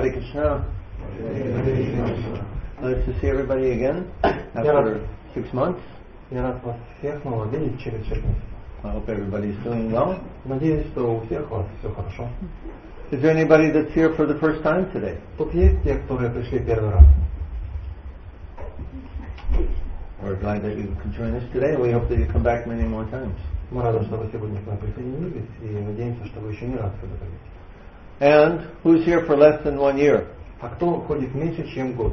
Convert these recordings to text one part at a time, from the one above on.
Hare Krishna. Nice to see everybody again after 6 months. Я рад вас всех снова видеть через 6 месяцев. I hope everybody's doing well. Надеюсь, что у всех вас все хорошо. Is there anybody that's here for the first time today? Тут есть те, которые пришли первый раз. We're glad that you can join us today, and we hope that you come back many more times. Мы рады, что вы сегодня к нам присоединились, и надеемся, что вы еще не раз сюда придете. And who's here for less than 1 year? А кто ходит меньше, чем год?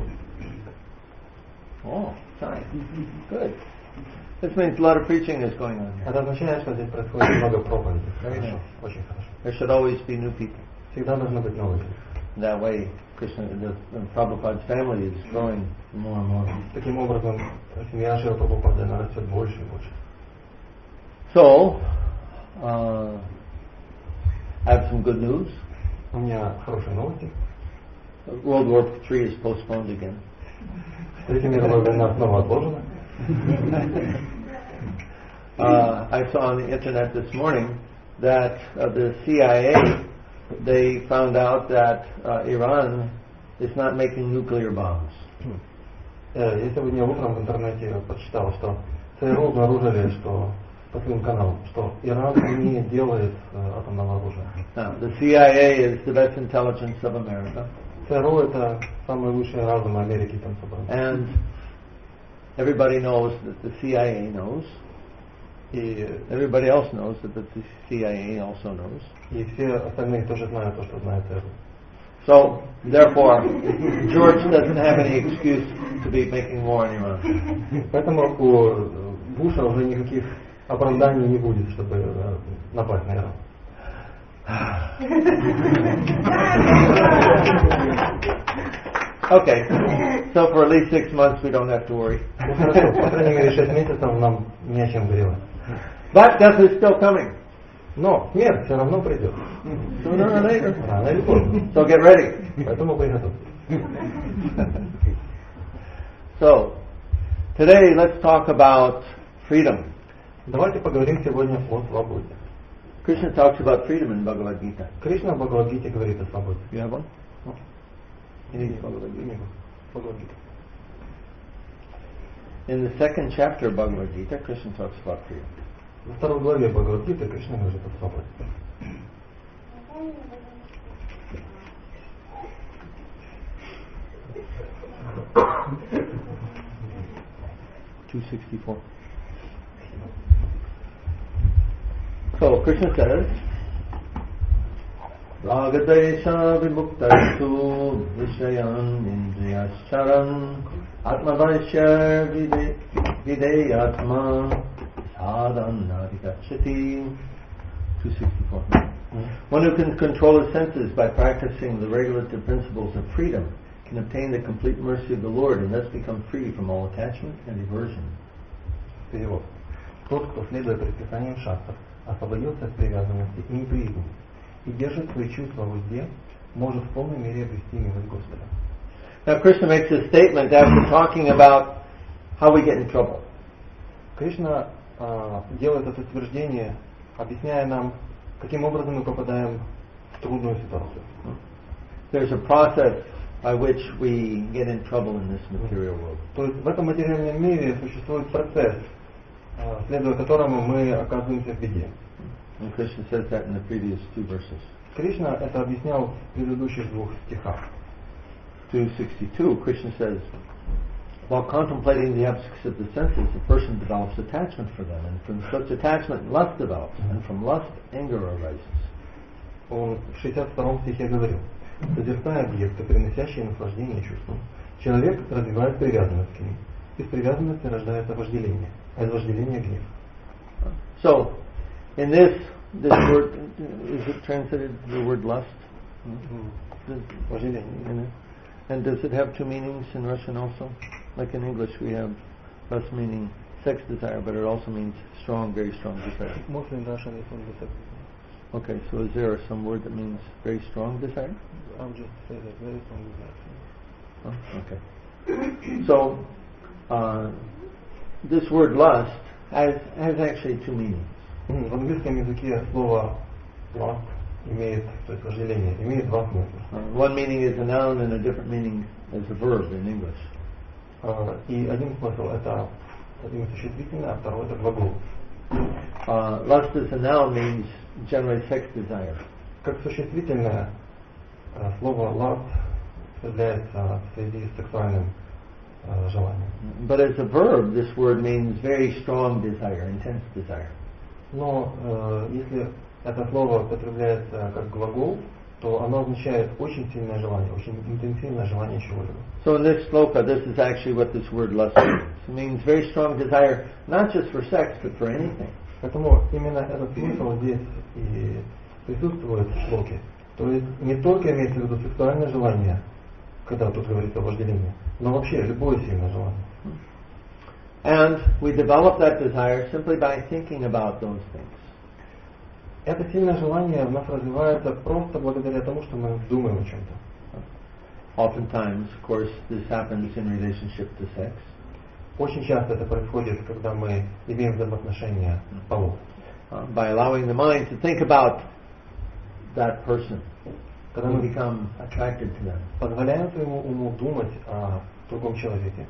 Oh, fine. Good. This means a lot of preaching is going on here. Это означает, что здесь происходит много проповедей. Very Хорошо, nice. очень хорошо. There should always be new people. Всегда должны быть новые люди. That way, Krishna, the Prabhupada's family is growing more and more. Таким образом, семья Шрила Прабхупады растет больше и больше. So, I have some good news. У меня хорошие новости. World War III is postponed again. Третья мировая война снова отложена. I saw on the internet this morning that the CIA, they found out that Iran is not making nuclear bombs. Я сегодня утром в интернете прочитал, что ЦРУ обнаружили, что по своим каналам, что Иран не делает атомного оружия. Now, the CIA is the best intelligence of America. ЦРУ это самый лучший разум Америки там собран. And everybody knows that the CIA knows. Everybody else knows that the CIA also knows. И все остальные тоже знают то, что знает ЦРУ. So, therefore, George doesn't have any excuse to be making war in Iran. Поэтому у Буша уже никаких оправданий не будет, чтобы напасть на Иран. Okay, so for at least 6 months we don't have to worry. Хорошо, по крайней мере 6 месяцев нам не о чем горевать. But death is still coming. Но смерть все равно придет. Sooner or later. Рано или поздно. So get ready. Поэтому приготовьтесь. So, today let's talk about freedom. Давайте поговорим сегодня о свободе. Krishna talks about freedom in Bhagavad Gita. Кришна в Бхагавад-гите говорит о свободе. You have one? You need Bhagavad Gita. Бхагавад-гита. In the second chapter of Bhagavad Gita, Krishna talks about freedom. Во второй главе Бхагавад-гиты Кришна говорит о свободе. So Krishna says, Ragadesha vimuktastu vishayan indriyascharan atmavaishya videyatma sadhanadikachati. 264. One who can control his senses by practicing the regulative principles of freedom can obtain the complete mercy of the Lord and thus become free from all attachment and aversion. Перевод. Тот, кто следует предписаниям шастр, освободился от привязанности и неприязни и держит свои чувства в узде, может в полной мере обрести милость Господа. Now Krishna makes a statement after talking about how we get in trouble. Кришна делает это утверждение, объясняя нам, каким образом мы попадаем в трудную ситуацию. There's a process by which we get in trouble in this material world. То есть в этом материальном мире существует процесс, следуя которому мы оказываемся в беде. And Krishna says that in the previous 2 verses. Кришна это объяснял в предыдущих 2 стихах. 262, Krishna says, while contemplating the objects of the senses, a person develops attachment for them, and from such attachment lust develops, and from lust anger arises. Он в 62 стихе говорил: созерцая объекты, приносящие наслаждение чувствам, человек развивает привязанность к ним. Из привязанности рождается вожделение, а из вожделения гнев. So, in this word, is it translated the word lust? Вожделение. And does it have 2 meanings in Russian also? Like in English we have lust meaning sex desire, but it also means strong, very strong desire. Mostly in Russian it's only sex. Okay, so is there some word that means very strong desire? I'll just say that very strong desire. Oh, okay. So, this word lust has actually 2 meanings. В английском языке слово lust имеет, то есть вожделение, имеет два смысла. One meaning is a noun and a different meaning as a verb in English. И один смысл это один существительное, а второй это глагол. Lust as a noun means generally sex desire. Как существительное слово lust является в связи с сексуальным желанием. But as a verb, this word means very strong desire, intense desire. Но если это слово употребляется как глагол, то оно означает очень сильное желание, очень интенсивное желание чего-либо. So in this sloka, this is actually what this word lust means. It means very strong desire, not just for sex, but for anything. Поэтому именно этот смысл здесь и присутствует в шлоке. То есть не только имеется в виду сексуальное желание, когда тут говорится о вожделении, но вообще любое сильное желание. And we develop that desire simply by thinking about those things. Это сильное желание в нас развивается просто благодаря тому, что мы думаем о чем-то. Oftentimes, of course, this happens in relationship to sex. Очень часто это происходит, когда мы имеем взаимоотношения полов. By allowing the mind to think about that person, Когда we мы become attracted to them. позволяем своему уму думать о другом человеке,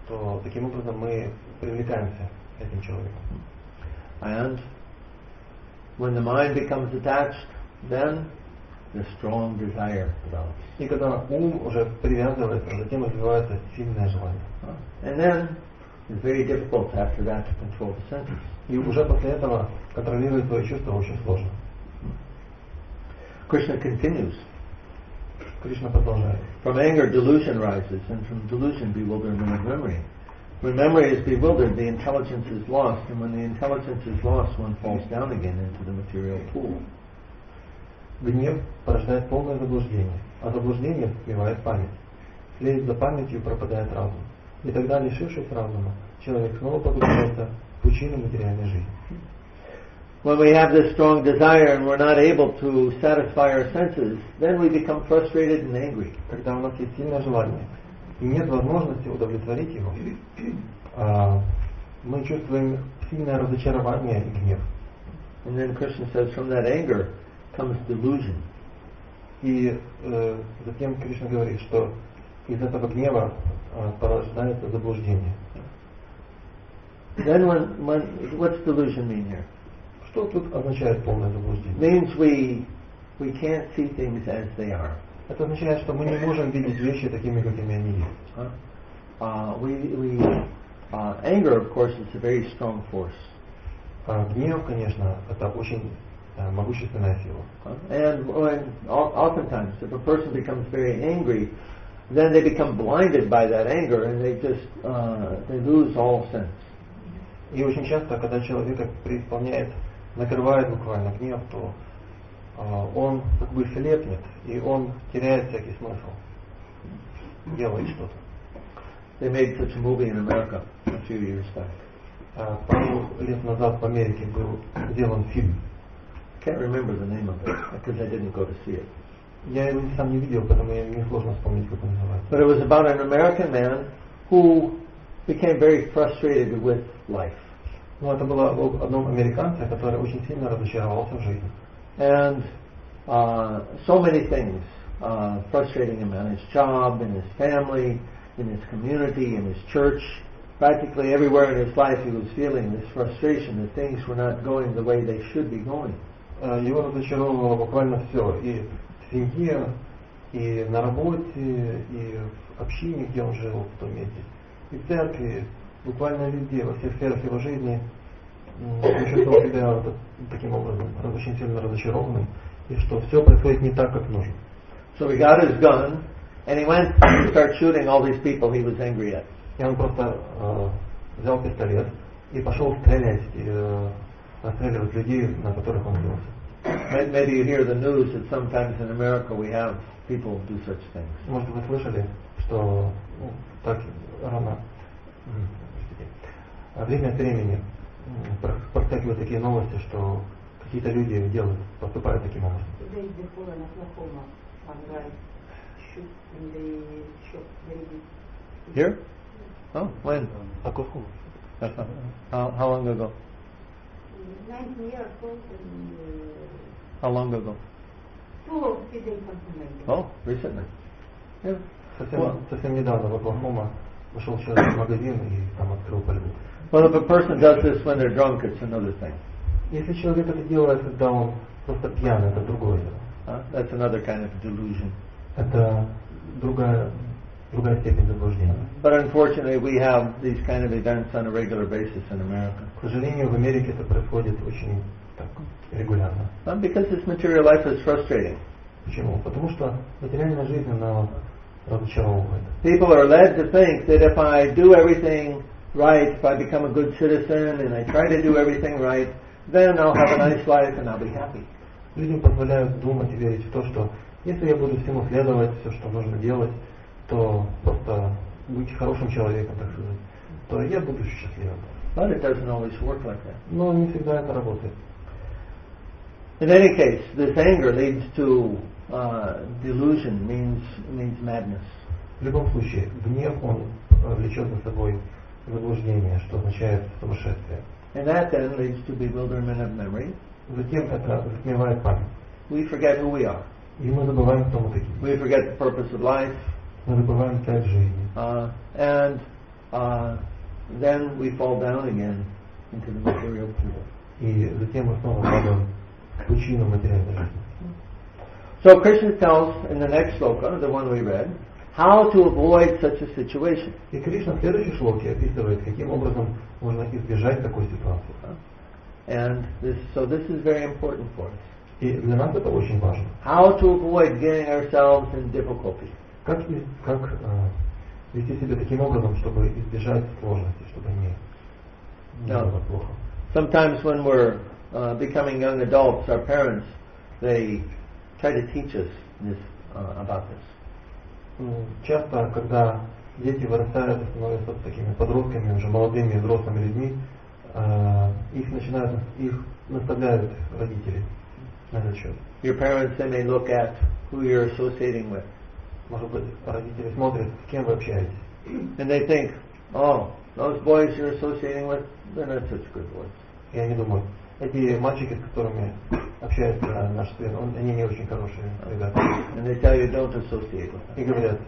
то таким образом мы привлекаемся этим человеком. And when the mind becomes attached, then the strong desire develops. И когда ум уже привязывается, затем развивается сильное желание. And then it's very difficult after that to control the senses. И уже после этого контролировать свои чувства очень сложно. Krishna continues. Кришна продолжает. From anger, delusion rises, and from delusion, bewilderment of memory. When memory is bewildered, the intelligence is lost, and when the intelligence is lost, one falls down again into the material pool. Гнев порождает полное заблуждение, а заблуждение скрывает память. Вслед за памятью пропадает разум. И тогда, лишившись разума, человек снова погружается в пучину материальной жизни. When we have this strong desire and we're not able to satisfy our senses, then we become frustrated and angry. Когда у нас есть сильное желание и нет возможности удовлетворить его, мы чувствуем сильное разочарование и гнев. And then Krishna says, from that anger comes delusion. И затем Кришна говорит, что из этого гнева порождается заблуждение. Then what's delusion mean here? Что тут означает полное заблуждение? Means we can't see things as they are. Это означает, что мы не можем видеть вещи такими, какими они есть. Anger, of course, is a very strong force. Гнев, конечно, это очень могущественная сила. And oftentimes, if a person becomes very angry, then they become blinded by that anger, and they lose all sense. И очень часто, когда человека преисполняет, накрывает буквально гнев, то он как бы слепнет, и он теряет всякий смысл, делает что-то. They made such a movie in America a few years back. Пару лет назад в Америке был сделан фильм. Can't remember the name of it because I didn't go to see it. Я его сам не видел, поэтому мне сложно вспомнить, как он называется. But it was about an American man who became very frustrated with life. Ну, это было об одном американце, который очень сильно разочаровался в жизни. And so many things frustrating him in his job, in his family, in his community, in his church. Practically everywhere in his life he was feeling this frustration that things were not going the way they should be going. Его разочаровывало буквально все. И в семье, и на работе, и в общине, где он жил в том месте, и в церкви, буквально везде, во всех сферах его жизни, он чувствовал себя таким образом, очень сильно разочарованным, и что все происходит не так, как нужно. So he got his gun, and he went to start shooting all these people he was angry at. И он просто взял пистолет и пошел стрелять, расстреливать людей, на которых он злился. Maybe you hear the news that sometimes in America we have people do such things. Может, вы слышали, что так рано, время от времени проскакивают такие новости, что какие-то люди поступают таким образом. Here? Oh, when? Oklahoma. How long ago? 19 years old. How long ago? Что Фидель Кастро? Oh, recently. Yeah. Совсем недавно в Оклахома вошел человек в магазин и там открыл пальбу. Well, if a person does this when they're drunk, it's another thing. Если человек это делает, когда он просто пьяный, это другое дело. That's another kind of delusion. Это другая степень заблуждения. But unfortunately, we have these kind of events on a regular basis in America. К сожалению, в Америке это происходит очень так регулярно. Because this material life is frustrating. Почему? Потому что материальная жизнь, она разочаровывает. People are led to think that if I do everything right, if I become a good citizen and I try to do everything right, then I'll have a nice life and I'll be happy. Людям позволяют думать и верить в то, что если я буду всему следовать, все, что нужно делать, то просто быть хорошим человеком, так сказать, то я буду счастливым. But it doesn't always work like that. Но не всегда это работает. In any case, this anger leads to delusion, means madness. В любом случае, гнев, он влечет за собой заблуждение, что означает сумасшествие. And that then leads to bewilderment of memory. Затем это затмевает память. We forget who we are. И мы забываем, кто мы такие. We forget the purpose of life. Мы забываем цель жизни. And then we fall down again into the material pool. И затем мы снова падаем в пучину материальной жизни. So Krishna tells in the next sloka, the one we read, how to avoid such a situation. И Кришна в следующей шлоке описывает, каким образом можно избежать такой ситуации. And this is very important for us. И для нас это очень важно. How to avoid getting ourselves in difficulty. Как вести себя таким образом, чтобы избежать сложностей, чтобы не было плохо. Sometimes when we're becoming young adults, our parents, they try to teach us this about this. Часто, когда дети вырастают и становятся такими подростками, уже молодыми взрослыми людьми, их наставляют родители на этот счет. Your parents, they may look at who you're associating with. Может быть, родители смотрят, с кем вы общаетесь. And they think, oh, those boys you're associating with, they're not such good boys. И они думают, эти мальчики, с которыми общается наш сын, они не очень хорошие ребята. And they tell you don't associate with them. И говорят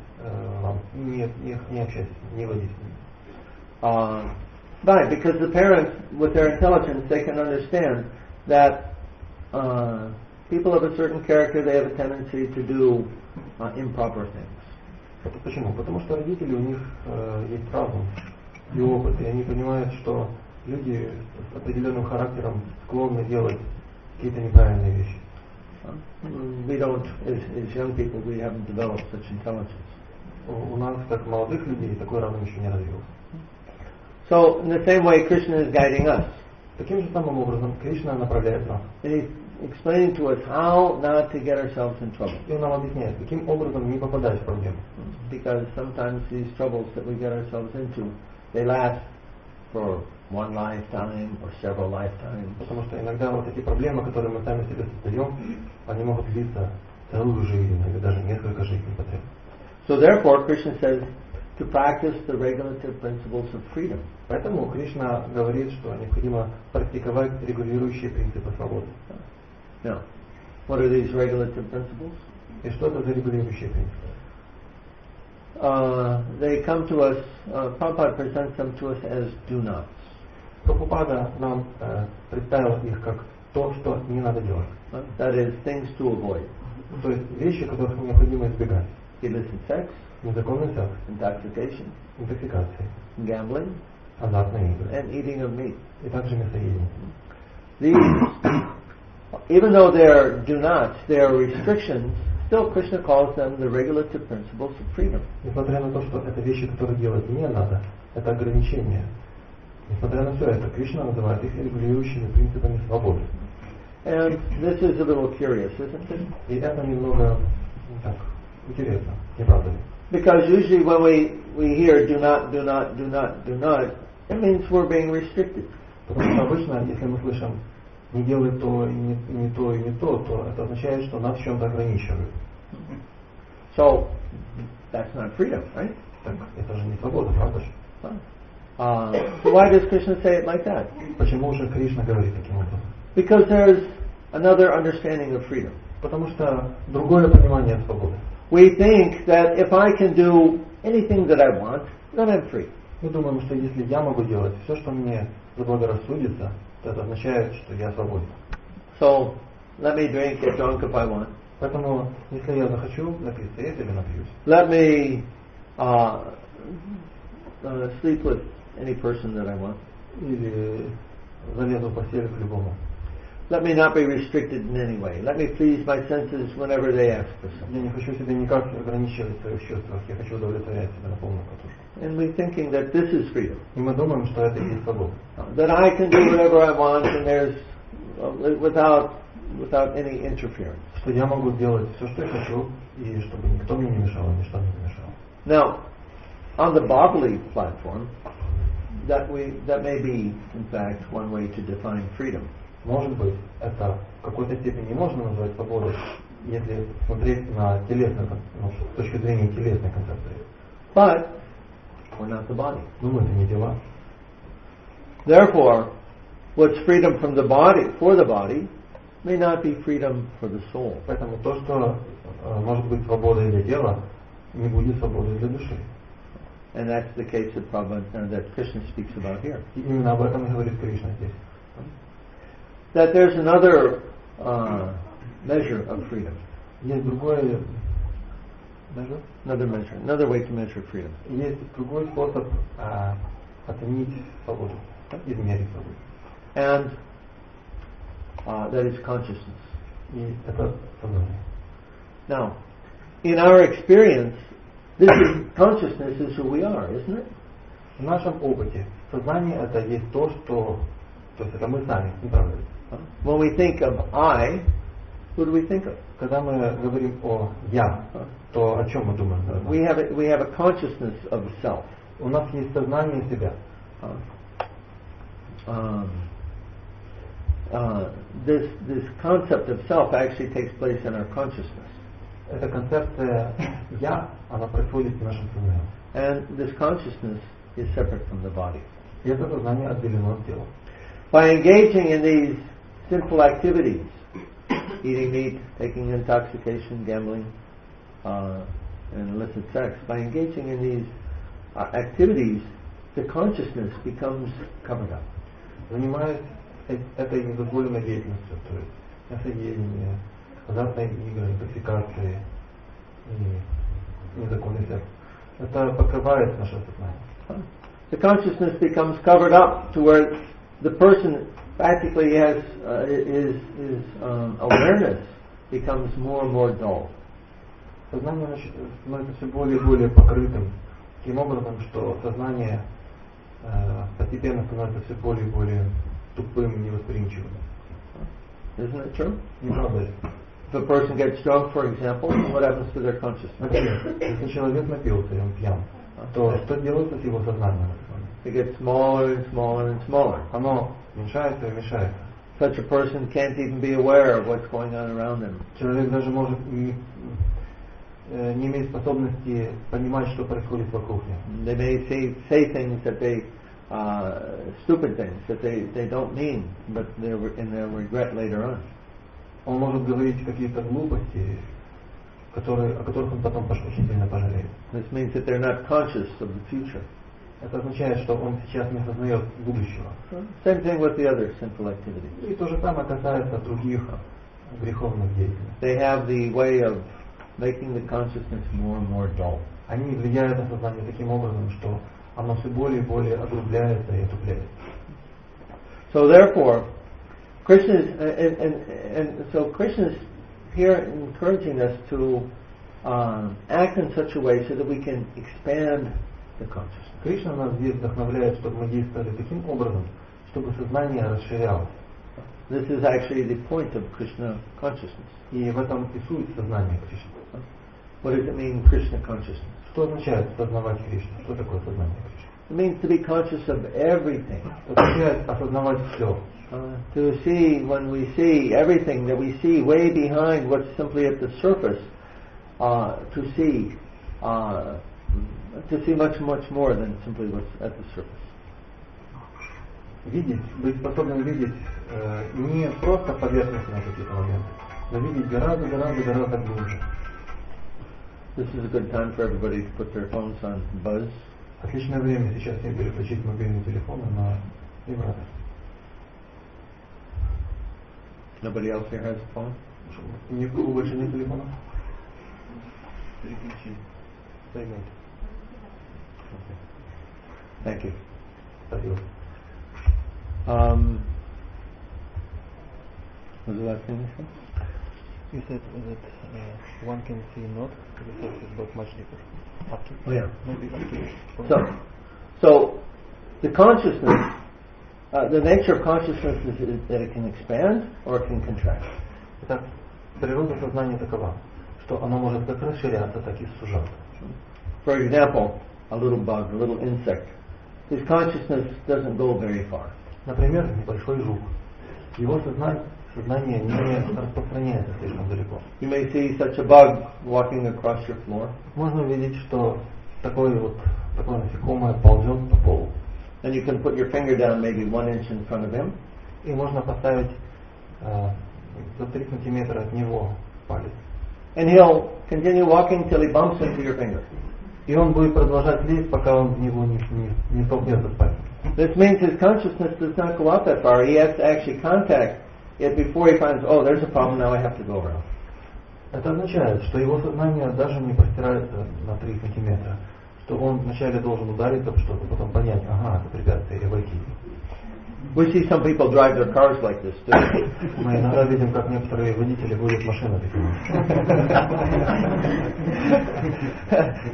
вам, не общайтесь, не водись с ними. Right, because the parents, with their intelligence, they can understand that people of a certain character, they have a tendency to do improper things. Почему? Потому что родители, у них есть разум и опыт, и они понимают, что люди с определенным характером склонны делать какие-то неправильные вещи. We don't, as young people, we haven't developed such intelligence. У нас, как молодых людей, такой разум еще не развился. So, in the same way, Krishna is guiding us. Таким же самым образом Кришна направляет нас. And he's explaining to us how not to get ourselves in trouble. И он нам объясняет, каким образом не попадать в проблемы. Because sometimes these troubles that we get ourselves into, they last for one lifetime or several lifetimes. Потому что иногда вот эти проблемы, которые мы сами себе создаем, они могут длиться целую жизнь или даже несколько жизней подряд. So therefore, Krishna says to practice the regulative principles of freedom. Поэтому Кришна говорит, что необходимо практиковать регулирующие принципы свободы. Now, what are these regulative principles? И что это за регулирующие принципы? They come to us, Prabhupada presents them to us as do-nots. Прабхупада нам представил их как то, что не надо делать. That is, things to avoid. То есть вещи, которых необходимо избегать. Illicit sex, Незаконный секс, intoxication, интоксикация, gambling, азартные игры and eating of meat. и также мясоедение. These, even though they are do-nots, they are restrictions, still Krishna calls them the regulative principles of freedom. Несмотря на то, что это вещи, которые делать не надо, это ограничения. Несмотря на все это, Кришна называет их регулирующими принципами свободы. And this is a little curious, isn't it? И это немного так, интересно, не правда ли? Because usually when we hear do not, do not, do not, do not, it means we're being restricted. Потому что обычно, если мы слышим не делай то, и не то, и не то, то это означает, что нас в чем-то ограничивают. So, that's not freedom, right? Так, это же не свобода, правда же? So why does Krishna say it like that? Почему же Кришна говорит таким образом? Because there's another understanding of freedom. Потому что другое понимание свободы. We think that if I can do anything that I want, then I'm free. Мы думаем, что если я могу делать все, что мне заблагорассудится, то это означает, что я свободен. So, let me drink, get drunk if I want. Поэтому, если я захочу напиться, я себе напьюсь. Let me sleep with any person that I want. Или залезу в постель к любому. Let me not be restricted in any way. Let me please my senses whenever they ask for Я something. не хочу себя никак ограничивать в своих чувствах, я хочу удовлетворять себя на полную катушку. And we're thinking that this is freedom. И мы думаем, что это и есть свобода. That I can do whatever I want and there's without any interference. Что я могу делать все, что я хочу, и чтобы никто мне не мешал, и ничто мне не мешало. Now, on the bodily platform, that may be, in fact, one way to define freedom. Может быть, это в какой-то степени можно назвать свободой, если смотреть на телесную, с точки зрения телесной концепции. But we're not the body. Но это не дела. Therefore, what's freedom from the body, for the body, may not be freedom for the soul. Поэтому то, что может быть свободой для тела, не будет свободой для души. And that's the case that Krishna speaks about here. И именно об этом и говорит Кришна здесь. That there's another measure of freedom. Есть другой Another way to measure freedom. Есть другой способ оценить свободу, измерить свободу. And that is consciousness. И это сознание. Now, in our experience, consciousness is who we are, isn't it? В нашем опыте сознание это есть то есть это мы сами, не правда ли? When we think of I, who do we think of? Когда мы говорим о я, то о чем мы думаем? We have a consciousness of self. У нас есть сознание себя. This concept of self actually takes place in our consciousness. Эта концепция я, она происходит в нашем сознании. And this consciousness is separate from the body. И это сознание отделено от тела. By engaging in these sinful activities, eating meat, taking intoxication, gambling, and illicit sex, by engaging in these activities, the consciousness becomes covered up. Занимаясь этой недозволенной деятельностью, то есть мясоедение, азартные игры, интоксикации и незаконный секс, это покрывает наше сознание. The consciousness becomes covered up to where the person practically has his awareness becomes more and more dull. Сознание становится все более и более покрытым, таким образом, что сознание постепенно становится все более и более тупым и невосприимчивым. Isn't it true? Не правда ли? If a person gets drunk, for example, what happens to their consciousness? Например, если человек напился и он пьян, то что делается с его сознанием? It gets smaller and smaller and smaller. Оно меньшается и меньшается. Such a person can't even be aware of what's going on around him. Человек даже может не имеет способности понимать, что происходит вокруг него. They may say things that stupid things that they don't mean, but they'll regret later on. Он может говорить какие-то глупости, о которых он потом очень сильно пожалеет. This means that they're not conscious of the future. Это означает, что он сейчас не осознает будущего. Same thing with the other sinful activities. И то же самое касается других греховных деятельностей. They have the way of making the consciousness more and more dull. Они влияют на сознание таким образом, что оно все более и более огрубляется и отупляется. So therefore, Krishna is here encouraging us to act in such a way so that we can expand the consciousness. Кришна нас здесь вдохновляет, чтобы мы действовали таким образом, чтобы сознание расширялось. This is actually the point of Krishna consciousness. И в этом и суть сознания Кришны. What does it mean, Krishna consciousness? Что означает сознавать Кришну? Что такое сознание Кришны? It means to be conscious of everything. Это означает осознавать все. To see, when we see everything that we see way behind what's simply at the surface, to see much, much more than simply what's at the surface. Видеть, быть способным видеть не просто поверхностные какие-то моменты, но видеть гораздо глубже. This is a good time for everybody to put their phones on buzz. Отличное время сейчас всем переключить мобильные телефоны на вибратор. Nobody else here has a phone? Ни у кого больше нет телефона? Переключи. Займите. Okay. Thank you. Спасибо. Was the last thing you said? You said that one can see not the surface but much deeper. Up to, Oh yeah. maybe up to. So the consciousness, the nature of consciousness is that it can expand or it can contract. Итак, природа сознания такова, что оно может как расширяться, так и сужаться. For example, a little bug, a little insect, his consciousness doesn't go very far. Например, небольшой жук. Его сознание не распространяется слишком далеко. You may see such a bug walking across your floor. Можно увидеть, что такое насекомое ползет по полу. And you can put your finger down maybe 1 inch in front of him. И можно поставить за 3 сантиметра от него палец. And he'll continue walking till he bumps into your finger. И он будет продолжать лезть, пока он в него не столкнется с пальцем. This means his consciousness does not go out that far. He has to actually contact it before he finds, oh, there's a problem, now I have to go around. Это означает, что его сознание даже не простирается на 3 сантиметра. Что он вначале должен удариться в что-то, потом понять, ага, это препятствие, и войти. We see some people drive their cars like this too. Мы иногда видим, как некоторые водители водят машины такими.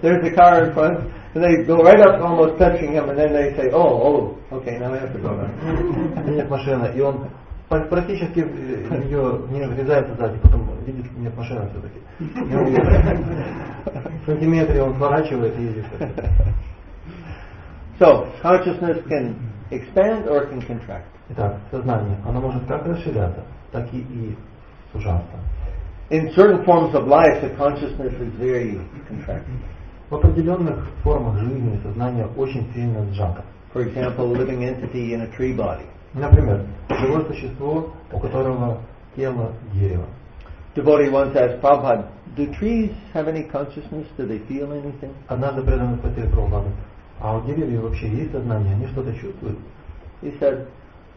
There's a car in front, and they go right up, almost touching him, and then they say, oh, okay, now I have to go around. Нет машины, и он практически в нее не врезается сзади, потом видит, нет машины все-таки. В сантиметре он сворачивает и ездит. So, consciousness can expand or it can contract. Итак, сознание, оно может как расширяться, так и сужаться. In certain forms of life, the consciousness is very contracted. В определенных формах жизни сознание очень сильно сжато. For example, a living entity in a tree body. Например, живое существо, у которого тело дерева. Devotee once asked Prabhupada, do trees have any consciousness? Do they feel anything? Однажды преданный спросил Прабхупаду, а у деревьев вообще есть сознание, они что-то чувствуют? He said,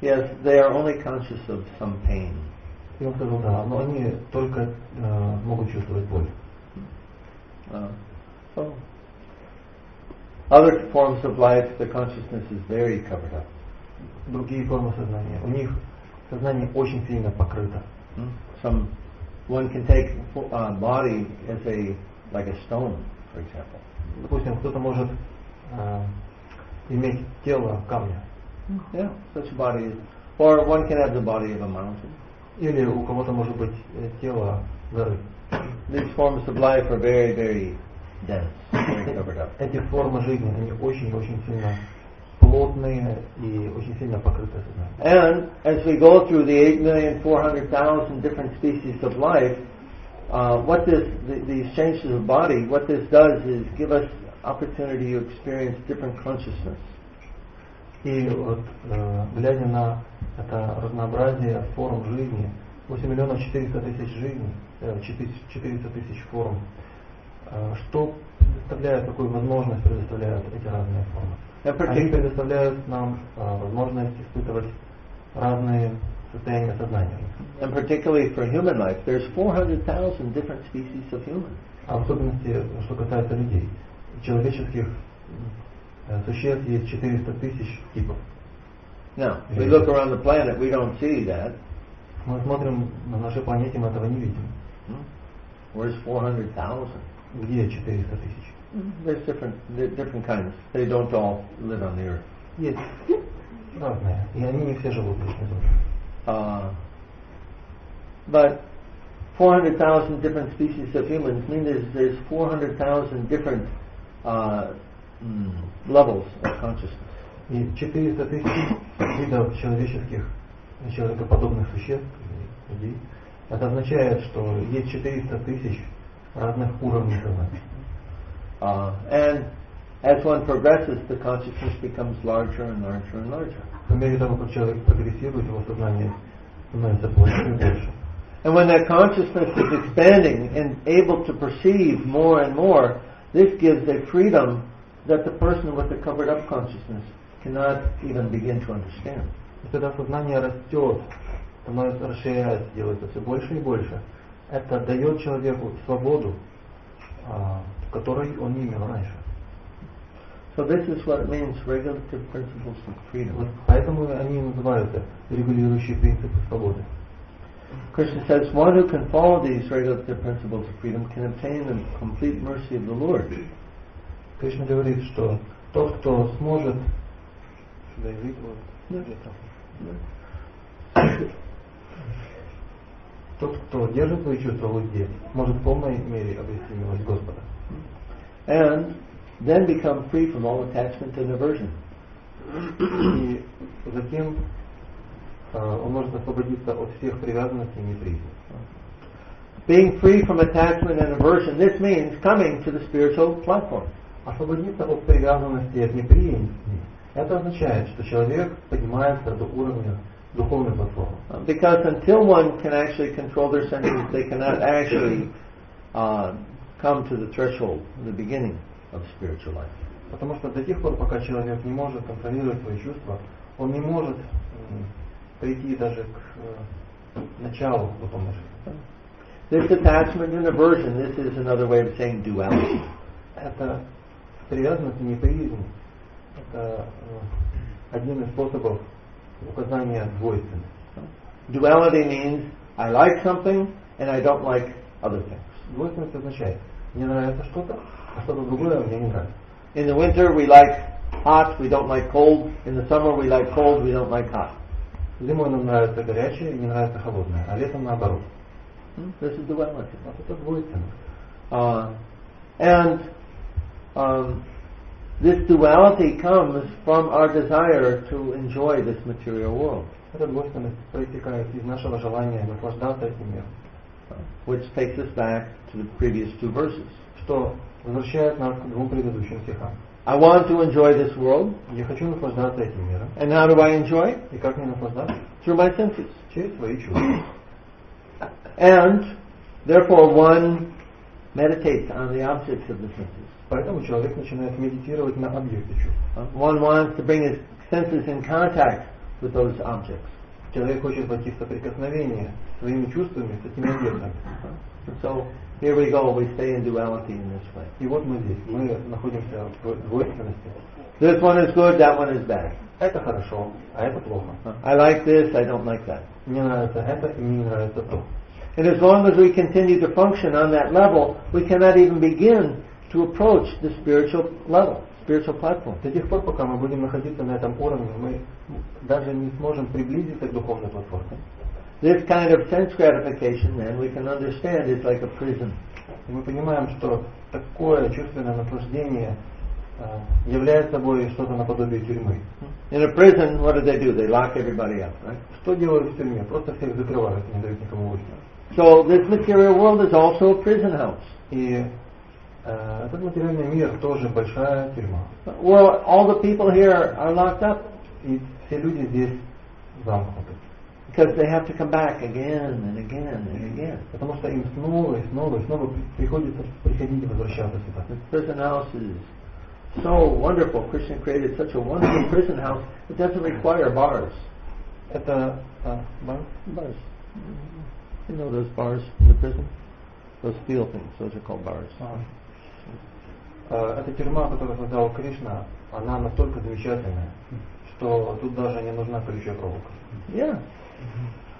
yes, they are only conscious of some pain. И он сказал, да, но они только могут чувствовать боль. So, other forms of life, the consciousness is very covered up. Другие формы сознания, у них сознание очень сильно покрыто. One can take body as like a stone, for example. Допустим, кто-то может иметь тело камня. Yeah, such a body is, or one can have the body of a mountain. Или у кого-то может быть тело горы. These forms of life are very, very dense, very covered up. Эти формы жизни, они очень-очень сильно плотные и очень сильно покрыты сознанием. And as we go through the 8,400,000 different species of life, what these changes of body, what this does is give us opportunity to experience different consciousness. И вот, глядя на это разнообразие форм жизни, 8 миллионов 400 тысяч жизней, 400 тысяч форм, что предоставляет, какую возможность предоставляют эти разные формы? Они предоставляют нам возможность испытывать разные состояния сознания. And particularly for human life, there's 400,000 different species of humans. А в особенности, что касается людей, человеческих существ есть 400 тысяч типов. Now, we look around the planet, we don't see that. Мы смотрим на нашей планете, мы этого не видим. Where's 400,000? Где 400 тысяч? There's different kinds. They don't all live on the earth. Есть разные, и они не все живут здесь внизу. But 400,000 different species of humans mean there's 400,000 different levels of consciousness. И 400 тысяч видов человекоподобных существ, людей. Это означает, что есть 400 тысяч разных уровней сознания. And as one progresses, the consciousness becomes larger and larger and larger. По мере того, как человек прогрессирует, его сознание становится больше и больше. And when that consciousness is expanding and able to perceive more and more, this gives a freedom that the person with the covered up consciousness cannot even begin to understand. И когда сознание растет, становится, расширяется, делается все больше и больше, это дает человеку свободу, которой он не имел раньше. So this is what it means, regulative principles of freedom. Вот поэтому они называются регулирующие принципы свободы. Krishna says, one who can follow these regulative principles of freedom can obtain the complete mercy of the Lord. Кришна говорит, что тот, кто сможет тот, кто держит свои чувства в узде, может в полной мере обрести милость Господа. And then become free from all attachment and aversion. И затем он может освободиться от всех привязанностей и неприязни. Being free from attachment and aversion, this means coming to the spiritual platform. Освободиться от привязанности и от неприязни, это означает, что человек поднимается до уровня духовной платформы. Because until one can actually control their senses, they cannot actually come to the threshold, the beginning of spiritual life. Потому что до тех пор, пока человек не может контролировать свои чувства, он не может прийти даже к началу духовной жизни. This attachment and aversion, this is another way of saying duality. Это привязанность и неприязнь, это один из способов указания двойственности. Duality means I like something and I don't like other things. Двойственность означает, мне нравится что-то, а что-то другое мне не нравится. In the winter we like hot, we don't like cold. In the summer we like cold, we don't like hot. Зимой нам нравится горячее и не нравится холодное, а летом наоборот. This is duality. Вот это двойственность. And this duality comes from our desire to enjoy this material world. Эта двойственность проистекает из нашего желания наслаждаться этим миром. Which takes us back to the previous two verses. Что возвращает нас к двум предыдущим стихам. I want to enjoy this world. Я хочу наслаждаться этим миром. And how do I enjoy it? И как мне наслаждаться? Through my senses. Через свои чувства. And therefore one meditates on the objects of the senses. Поэтому человек начинает медитировать на объекты чувств. One wants to bring his senses in contact with those objects. Человек хочет войти в соприкосновение своими чувствами с этими объектами. So here we go, we stay in duality in this way. И вот мы здесь, мы находимся в двойственности. This one is good, that one is bad. Это хорошо, а это плохо. I like this, I don't like that. Мне нравится это, и мне не нравится то. And as long as we continue to function on that level, we cannot even begin to approach the spiritual level, spiritual platform. До тех пор, пока мы будем находиться на этом уровне, мы даже не сможем приблизиться к духовной платформе. This kind of sense gratification, then, we can understand is like a prison. И мы понимаем, что такое чувственное наслаждение является собой что-то наподобие тюрьмы. In a prison, what do? They lock everybody up, right? Что делают в тюрьме? Просто всех закрывают, не дают никому выйти. So this material world is also a prison house. И этот материальный мир тоже большая тюрьма. Well, all the people here are locked up. И все люди здесь замкнуты. Because they have to come back again and again and again. Потому что им снова и снова и снова приходится приходить и возвращаться сюда. The prison house is so wonderful. Krishna created such a wonderful prison house. It doesn't require bars. Это Bars. You know those bars in the prison? Those steel things. Those are called bars. Эта тюрьма, которую создал Кришна, она настолько замечательная, что тут даже не нужна колючая проволока. Yeah.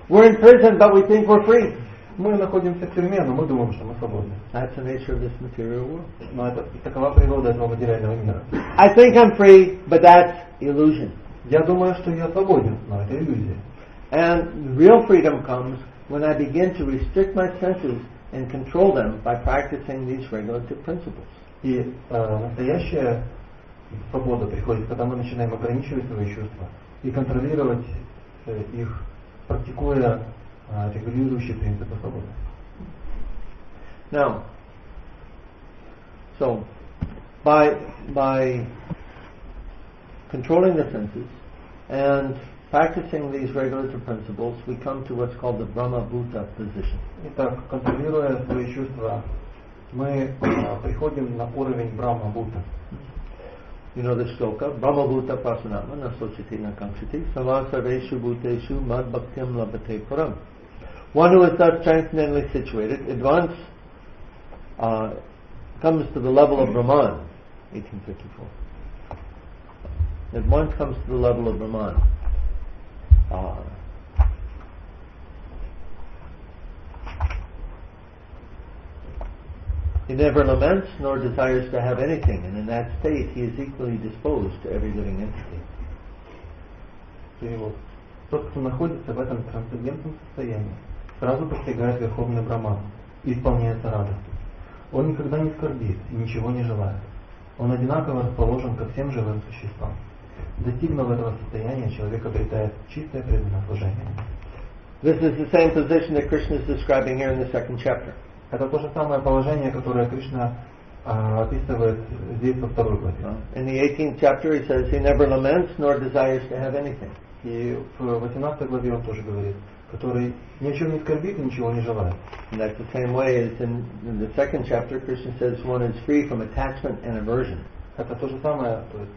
We're in prison, but we think we're free. Мы находимся в тюрьме, но мы думаем, что мы свободны. That's the nature of this material world. Но это такова природа этого материального мира. I think I'm free, but that's illusion. Я думаю, что я свободен, но это иллюзия. And real freedom comes when I begin to restrict my senses and control them by practicing these regulative principles. И настоящая свобода приходит, когда мы начинаем ограничивать свои чувства и контролировать их, практикуя регулирующие принципы свободы. Now, so by controlling the senses and practicing these regulative principles, we come to what's called the Brahma-bhuta position. Итак, контролируя свои чувства, мы приходим на уровень Брахма-бhuta. You know the shloka, Brahma-bhuta prasanatma nasochiti nakanksiti savasarveshu bhuteshu mad bhaktyam labhate param. One who is thus transcendently situated at once comes to the level of Brahman, 1854. At once comes to the level of Brahman. He never laments nor desires to have anything, and in that state he is equally disposed to every living entity. Перевод. Тот, кто находится в этом трансцендентном состоянии, сразу постигает Верховный Брахман и исполняется радостью. Он никогда не скорбит и ничего не желает. Он одинаково расположен ко всем живым существам. Достигнув этого состояния, человек обретает чистое преданное служение. This is the same position that Krishna is describing here in the second chapter. Это то же самое положение, которое Кришна описывает здесь во второй главе. In the 18th chapter he says he never laments nor desires to have anything. И в 18 главе он тоже говорит, который ни о чем не скорбит и ничего не желает. And that's the same way as in the second chapter Krishna says one is free from attachment and aversion. Это то же самое, то есть,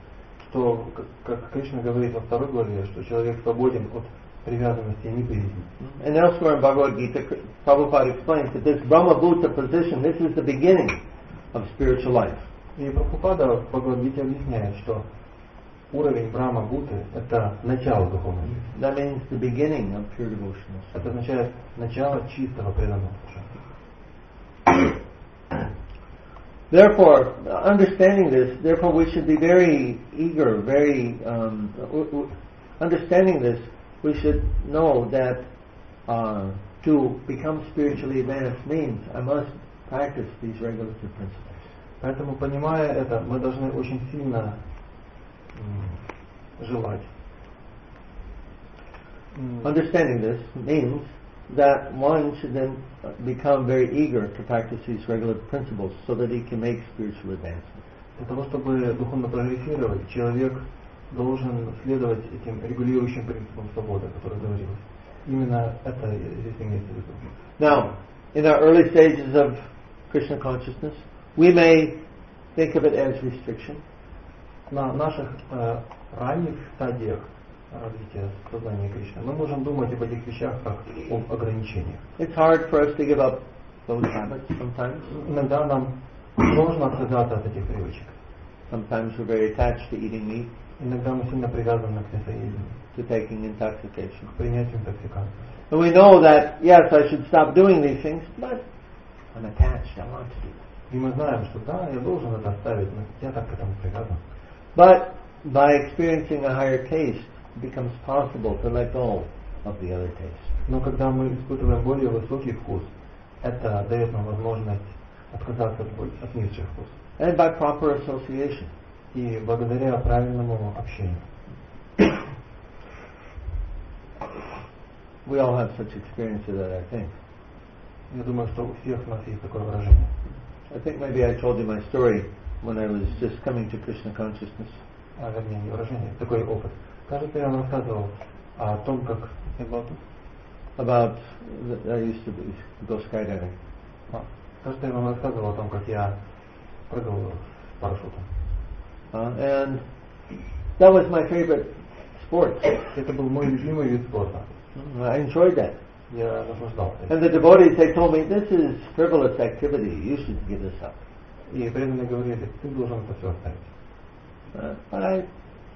что, как Кришна говорит во второй главе, что человек свободен от привязанности и неприязни. And elsewhere in Bhagavad Gita, Prabhupada explains that this Brahma-bhuta position, this is the beginning of spiritual life. И Прабхупада в Бхагавад-гите объясняет, что уровень Брахма-бhuты – это начало духовной жизни. That means the beginning of pure devotional. Это означает начало чистого преданного служения. Therefore, understanding this, we should be very eager, understanding this, we should know that to become spiritually advanced means I must practice these regulative principles. Поэтому, понимая это, мы должны очень сильно желать. Understanding this means that one should then become very eager to practice these regulative principles so that he can make spiritual advancement. Для того, чтобы духовно прогрессировать, человек должен следовать этим регулирующим принципам свободы, о которых говорилось. Именно это здесь имеется в виду. Now, in our early stages of Krishna consciousness, we may think of it as restriction. На наших ранних стадиях развития сознания Кришны мы можем думать об этих вещах как об ограничениях. It's hard for us to give up those habits sometimes. Иногда нам сложно отказаться от этих привычек. Sometimes we're very attached to eating meat, Иногда мы сильно привязаны к мясоедению, to taking intoxication. к принятию интоксикации. And we know that, yes, I should stop doing these things, but I'm attached, I want to do it. И мы знаем, что да, я должен это оставить, но я так к этому привязан. But by experiencing a higher taste, it becomes possible to let go of the other taste. Но когда мы испытываем более высокий вкус, это дает нам возможность отказаться от низших вкусов. And by proper association. И благодаря правильному общению. We all have such experience of that, I think. Я думаю, что у всех у нас есть такое выражение. I think maybe I told you my story when I was just coming to Krishna consciousness. Вернее, не выражение, такой опыт. Кажется, я вам рассказывал о том, как About I used to go skydiving. Кажется, я вам рассказывал о том, как я прыгал с парашютом. And that was my favorite sport. Это был мой любимый вид спорта. I enjoyed that. Я наслаждался. And the devotees, they told me, this is frivolous activity, you should give this up. И преданные говорили, ты должен это все оставить. But I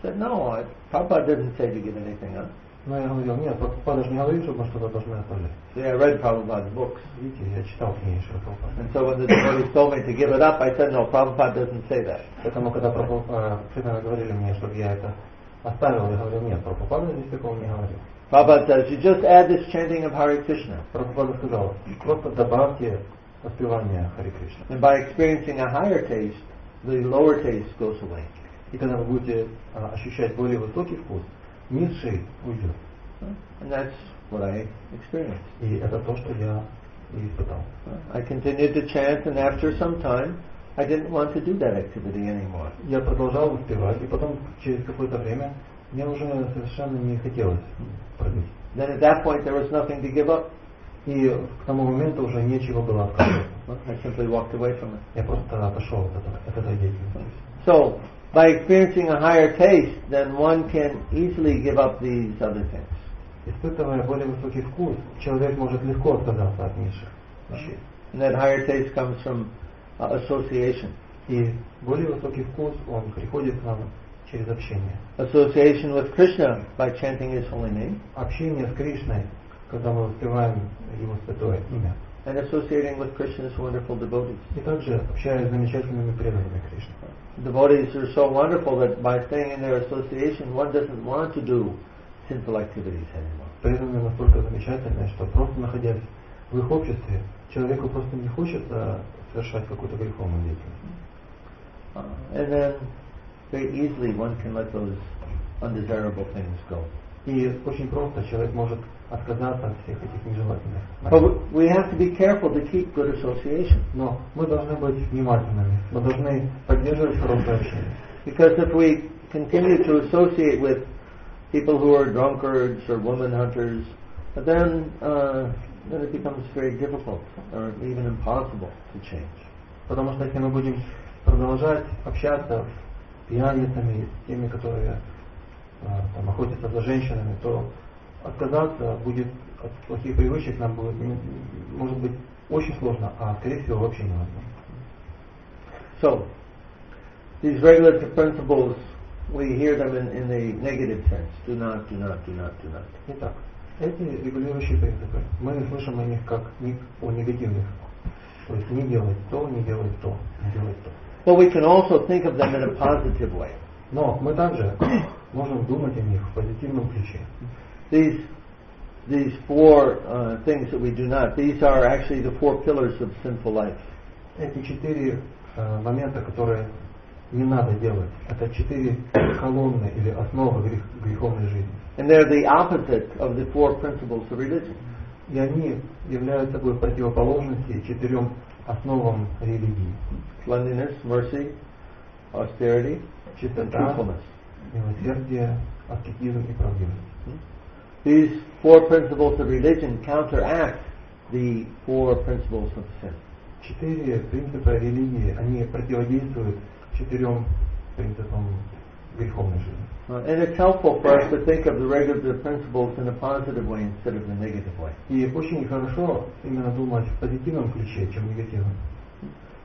said, no, Prabhupada didn't say to give anything up. Но я говорил, нет, Прабхупада же не говорит, что мы что-то должны оставлять. See, I read Prabhupada's books. Видите, я читал книги Прабхупады. And so when the devotees told me to give it up, I said, no, Prabhupada doesn't say that. Поэтому, когда преданные говорили мне, чтобы я это оставил, я говорил, нет, Прабхупада здесь такого не говорил. Prabhupada says, you just add this chanting of Hare Krishna. Прабхупада сказал, просто добавьте воспевание Харе Кришна. And by experiencing a higher taste, the lower taste goes away. И когда вы будете ощущать более высокий вкус, низший уйдет. And that's what I experienced. И это то, что я и испытал. I continued to chant, and after some time, I didn't want to do that activity anymore. Я продолжал воспевать, и потом через какое-то время Мне уже совершенно не хотелось прыгать. Then at that point there was nothing to give up. И к тому моменту уже нечего было отказываться. I simply walked away from it. Я просто отошел от этой деятельности. So, by experiencing a higher taste, then one can easily give up these other things. Испытывая более высокий вкус, человек может легко отказаться от низших вещей. And that higher taste comes from association. И более высокий вкус, он приходит к нам через общение. Association with Krishna by chanting His holy name. Общение с Кришной, когда мы воспеваем Его святое имя. And associating with Krishna's wonderful devotees. И также общаясь с замечательными преданными Кришны. Devotees are so wonderful that by staying in their association, one doesn't want to do sinful activities anymore. Преданные настолько замечательные, что просто находясь в их обществе, человеку просто не хочется совершать какую-то греховную деятельность. And then very easily one can let those undesirable things go. И очень просто человек может отказаться от всех этих нежелательных. But we have to be careful to keep good association. Но мы должны быть внимательными, мы должны поддерживать хорошее общение. Because if we continue to associate with people who are drunkards or woman hunters, then it becomes very difficult or even impossible to change. Потому что если мы будем продолжать общаться с пьяницами, с теми, которые там, охотятся за женщинами, то отказаться будет от плохих привычек нам будет, может быть, очень сложно, а скорее всего вообще невозможно. So, these regulative principles, we hear them in the negative sense. Do not, do not, do not, do not. Итак, эти регулирующие принципы, мы слышим о них как о негативных. То есть не делать то, не делать то, не делать то. But we can also think of them in a positive way. Но мы также можем думать о них в позитивном ключе. These four things that we do not, these are actually the four pillars of sinful life. Эти четыре момента, которые не надо делать, это четыре колонны или основы греховной жизни. And they're the opposite of the four principles of religion. И они являются собой противоположности четырем основам религии. Cleanliness, mercy, austerity, Чистота, truthfulness. милосердие, аскетизм и правдивость. These four principles of religion counteract the four principles of sin. Четыре принципа религии, они противодействуют четырем принципам греховной жизни. And it's helpful for us to think of the regulative principles in a positive way instead of the negative way. И очень хорошо именно думать в позитивном ключе, чем в негативном.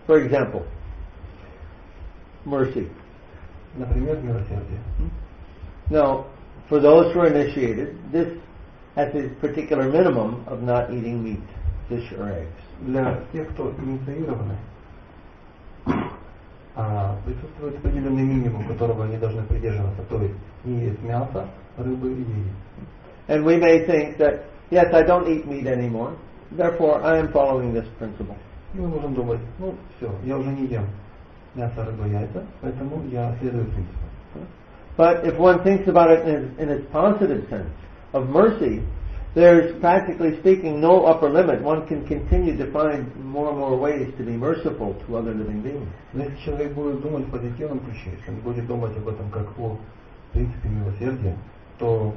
For example, mercy. Например, милосердие. Now, for those who are initiated, this has a particular minimum of not eating meat, fish or eggs. Для тех, кто инициированы, присутствует определенный минимум, которого они должны придерживаться, то есть не есть мясо, рыбы и яиц. And we may think that, yes, I don't eat meat anymore, therefore I am following this principle. И мы можем думать, ну все, я уже не ем мясо, рыбу, яйца, поэтому я следую принципу. But if one thinks about it in its positive sense of mercy, there's practically speaking no upper limit. One can continue to find more and more ways to be merciful to other living beings. Но если человек будет думать в позитивном ключе, если он будет думать об этом как о принципе милосердия, то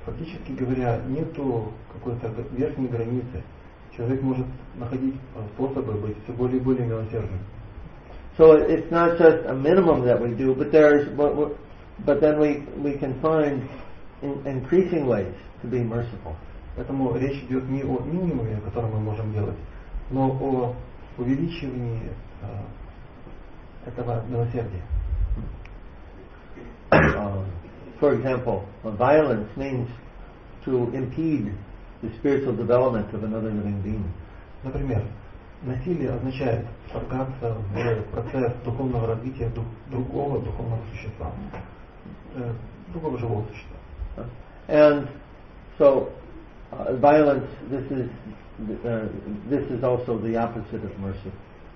фактически говоря, нету какой-то верхней границы. Человек может находить способы быть все более и более милосердным. So it's not just a minimum that we do, but then we can find increasing ways to be merciful. Поэтому речь идет не о минимуме, который мы можем делать, но о увеличивании этого милосердия. For example, violence means to impede the spiritual development of another living being. Например, насилие означает вторгаться в процесс духовного развития другого духовного существа, другого живого существа. And so, violence. This is also the opposite of mercy.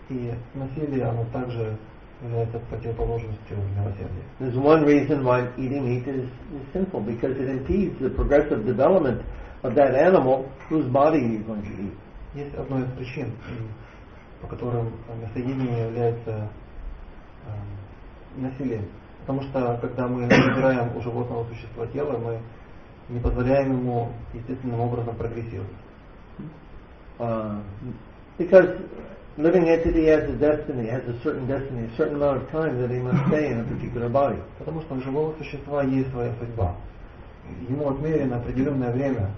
И насилие, оно также является противоположностью милосердия. There's one reason why eating meat is sinful, because it impedes the progressive development of that animal whose body you're going to eat. Есть одна из причин, по которым мясоедение является насилием, Потому что когда мы забираем у животного существа тело, мы не позволяем ему естественным образом прогрессировать. Because living entity has a destiny, has a certain amount of time that he must stay in a particular body. Потому что у живого существа есть своя судьба. Ему отмерено определенное время,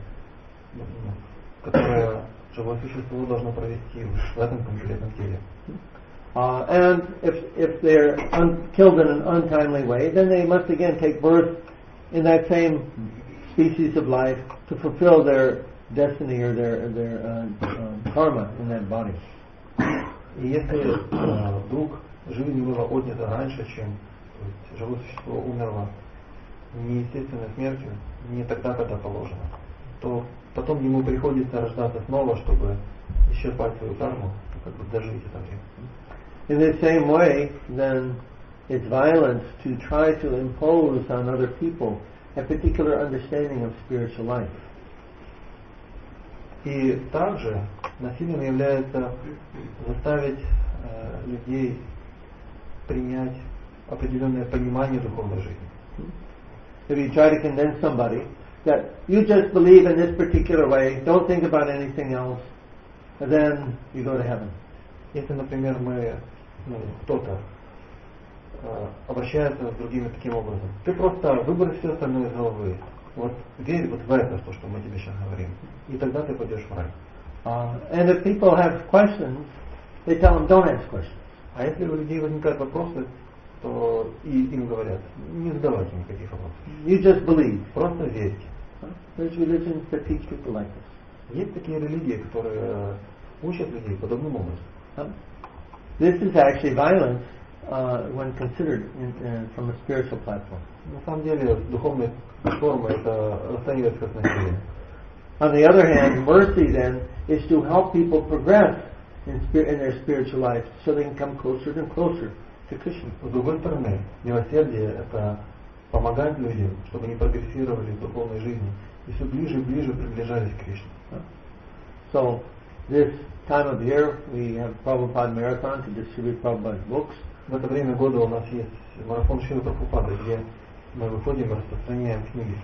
которое живое существо должно провести в этом конкретном теле. And if they're killed in an untimely way, then they must again take birth in that same species of life to fulfill their destiny or their karma in that body. И если вдруг жизнь была отнята раньше, чем живое существо умерло не естественной смертью, не тогда, когда положено, то потом ему приходится рождаться снова, чтобы исчерпать свою карму, как бы дожить это время. In the same way, then, it's violence to try to impose on other people a particular understanding of spiritual life. И также насилием является заставить людей принять определенное понимание духовной жизни. If you try to convince somebody that you just believe in this particular way, don't think about anything else, then you go to heaven. Если, например, кто-то обращается с другими таким образом, ты просто выбрось все остальное из головы. Вот верь вот в это, то, что мы тебе сейчас говорим, и тогда ты пойдешь в рай. And if people have questions, they tell them, don't ask questions. А если у людей возникают вопросы, то и им говорят, не задавайте никаких вопросов. You just believe. Просто верьте. There's religions that teach people like this. Есть такие религии, которые учат людей подобным образом. This is actually violence when considered from a spiritual platform. На самом деле, с духовной формы это расценивается как насилие. On the other hand, mercy then is to help people progress in their spiritual life so they can come closer and closer to Krishna. С другой стороны, милосердие это помогать людям, чтобы они прогрессировали в духовной жизни и все ближе и ближе приближались к Кришне. So, this time of year we have Prabhupada Marathon to distribute Prabhupada's books. В это время года у нас есть марафон Шрилы Прабхупады, где мы выходим и распространяем книги.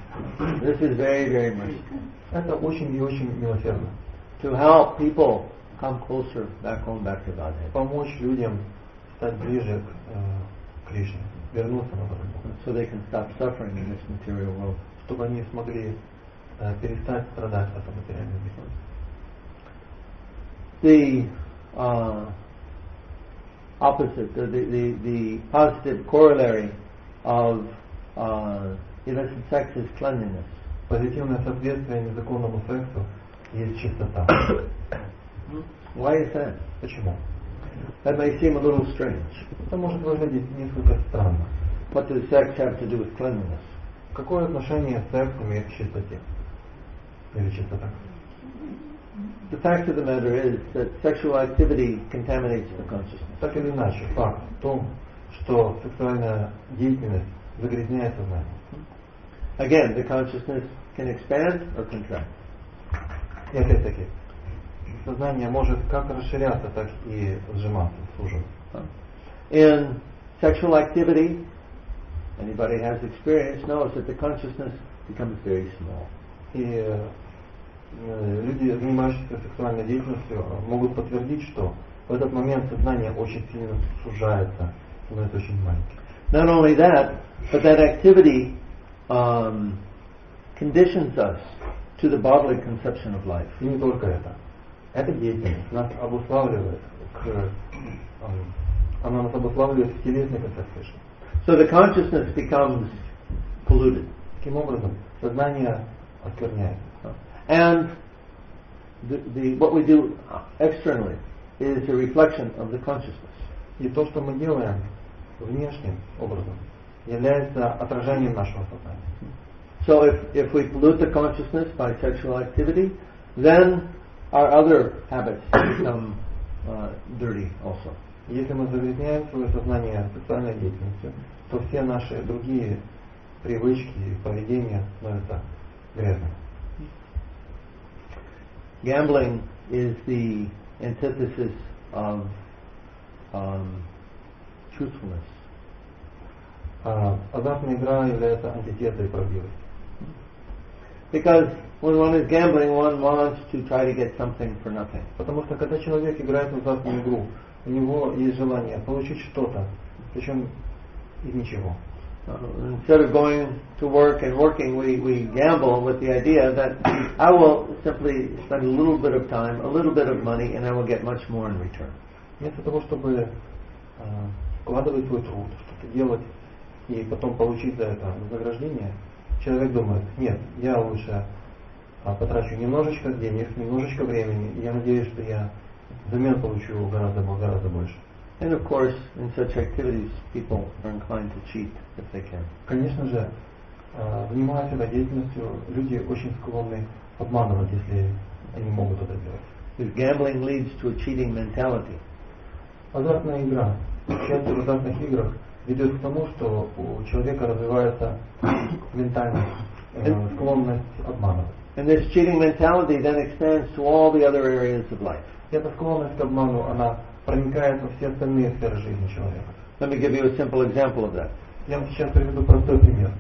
This is very, very merciful. Это очень и очень милосердно. To help people come closer, back home, back to Godhead. Помочь людям стать ближе к Кришне, вернуться на Бога. So they can stop suffering in this material world. Чтобы они смогли перестать страдать в этом материальном мире. The opposite, the positive corollary of illicit sex is cleanliness. Позитивное соответствие незаконному сексу есть чистота. Why is that? Почему? That may seem a little strange. Это может выглядеть несколько странно. What does sex have to do with cleanliness? Какое отношение секс имеет к чистоте? Или чистота? The fact of the matter is that sexual activity contaminates the consciousness. Так или иначе, факт в том, что сексуальная деятельность загрязняет сознание. Again, the consciousness can expand or contract. И опять-таки, сознание может как расширяться, так и сжиматься, суживаться. In sexual activity, anybody has experience knows that the consciousness becomes very small. И люди, занимающиеся сексуальной деятельностью, могут подтвердить, что в этот момент сознание очень сильно сужается, становится очень маленьким. Not only that, but that activity conditions us to the bodily conception of life. И не только это. Эта деятельность нас обуславливает она нас обуславливает в телесной концепции жизни. So the consciousness becomes polluted. Таким образом, сознание оскверняется. And what we do externally is a reflection of the consciousness. И то, что мы делаем внешним образом, является отражением нашего сознания. So if we pollute the consciousness by sexual activity, then our other habits become dirty also. Если мы загрязняем свое сознание сексуальной деятельностью, то все наши другие привычки и поведения становятся грязными. Gambling is the antithesis of truthfulness. азартная игра является антитезой правдивости. Because when one is gambling, one wants to try to get something for nothing. Потому что когда человек играет в азартную игру, у него есть желание получить что-то, причем из ничего. Instead of going to work and working, we gamble with the idea that I will simply spend a little bit of time, a little bit of money, and I will get much more in return. Вместо того, чтобы вкладывать свой труд, что-то делать и потом получить за это вознаграждение, человек думает, нет, я лучше потрачу немножечко денег, немножечко времени, и я надеюсь, что я взамен получу гораздо больше. And of course, in such activities, people are inclined to cheat if they can. Конечно же, занимаясь этой деятельностью, люди очень склонны обманывать, если они могут это делать. Because gambling leads to a cheating mentality. Азартная игра, участие в азартных играх ведет к тому, что у человека развивается ментальность, склонность обманывать. And this cheating mentality then extends to all the other areas of life. Эта склонность к обману, она проникает во все остальные сферы жизни человека. Let me give you a simple example of that. Я вам сейчас приведу простой пример.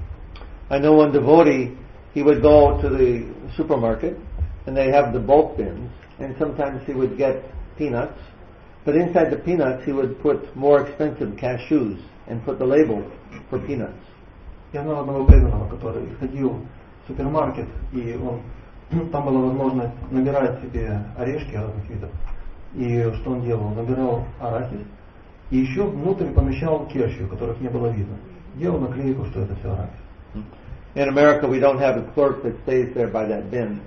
I know one devotee, he would go to the supermarket and they have the bulk bins, and sometimes he would get peanuts, but inside the peanuts he would put more expensive cashews and put the label for peanuts. Я знал одного преданного, который ходил в супермаркет, и там была возможность набирать себе орешки разных видов. И что он делал? Набирал арахис и еще внутрь помещал кешью, которых не было видно. Делал наклейку, что это все арахис. In America we don't have a clerk that stays there by that bin.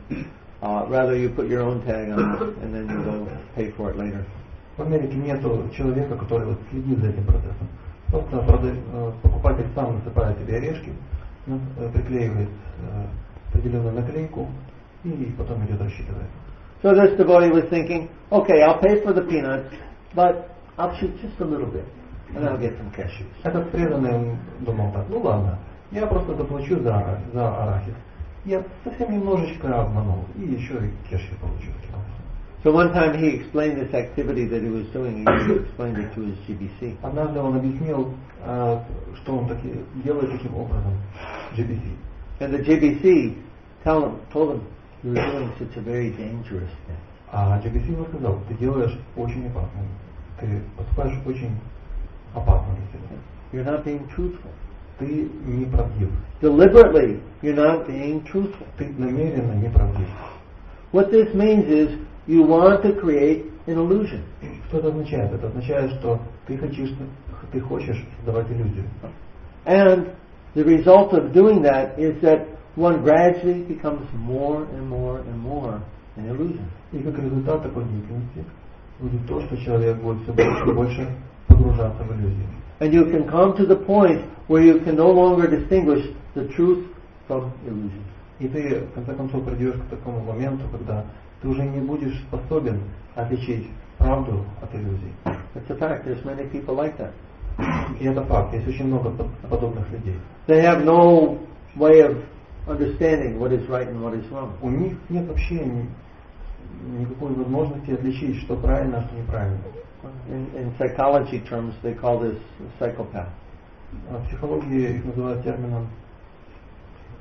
Rather you put your own tag on it and then you go pay for it later. В Америке нету человека, который следит за этим процессом. Просто покупатель сам насыпает себе орешки, приклеивает определенную наклейку и потом идет рассчитывать. So this devotee was thinking, okay, I'll pay for the peanuts, but I'll shoot just a little bit, and I'll get some cashews. Этот преданный думал так, ну ладно, я просто заплачу за арахис. Я совсем немножечко обманул, и еще и кешью получу. So one time he explained this activity that he was doing, he explained it to his GBC. Однажды он объяснил, что он делает таким образом GBC. And the GBC told him, you're doing such a very dangerous thing. А GBC ему сказал, ты делаешь очень опасно, ты поступаешь очень опасно для себя. You're not being truthful. Ты неправдив. Deliberately, you're not being truthful. Ты намеренно неправдив. What this means is you want to create an illusion. Что это означает? Это означает, что ты хочешь создавать иллюзию. And the result of doing that is that one gradually becomes more and more and more an illusion. И как результат такой деятельности будет то, что человек будет все больше и больше погружаться в иллюзию. And you can come to the point where you can no longer distinguish the truth from illusion. И ты, в конце концов, придешь к такому моменту, когда ты уже не будешь способен отличить правду от иллюзий. It's a fact. There's many people like that. И это факт. Есть очень много подобных людей. They have no way of understanding what is right and what is wrong. У них нет вообще никакой возможности отличить, что правильно, а что неправильно. In psychology terms, they call this psychopath. В психологии их называют термином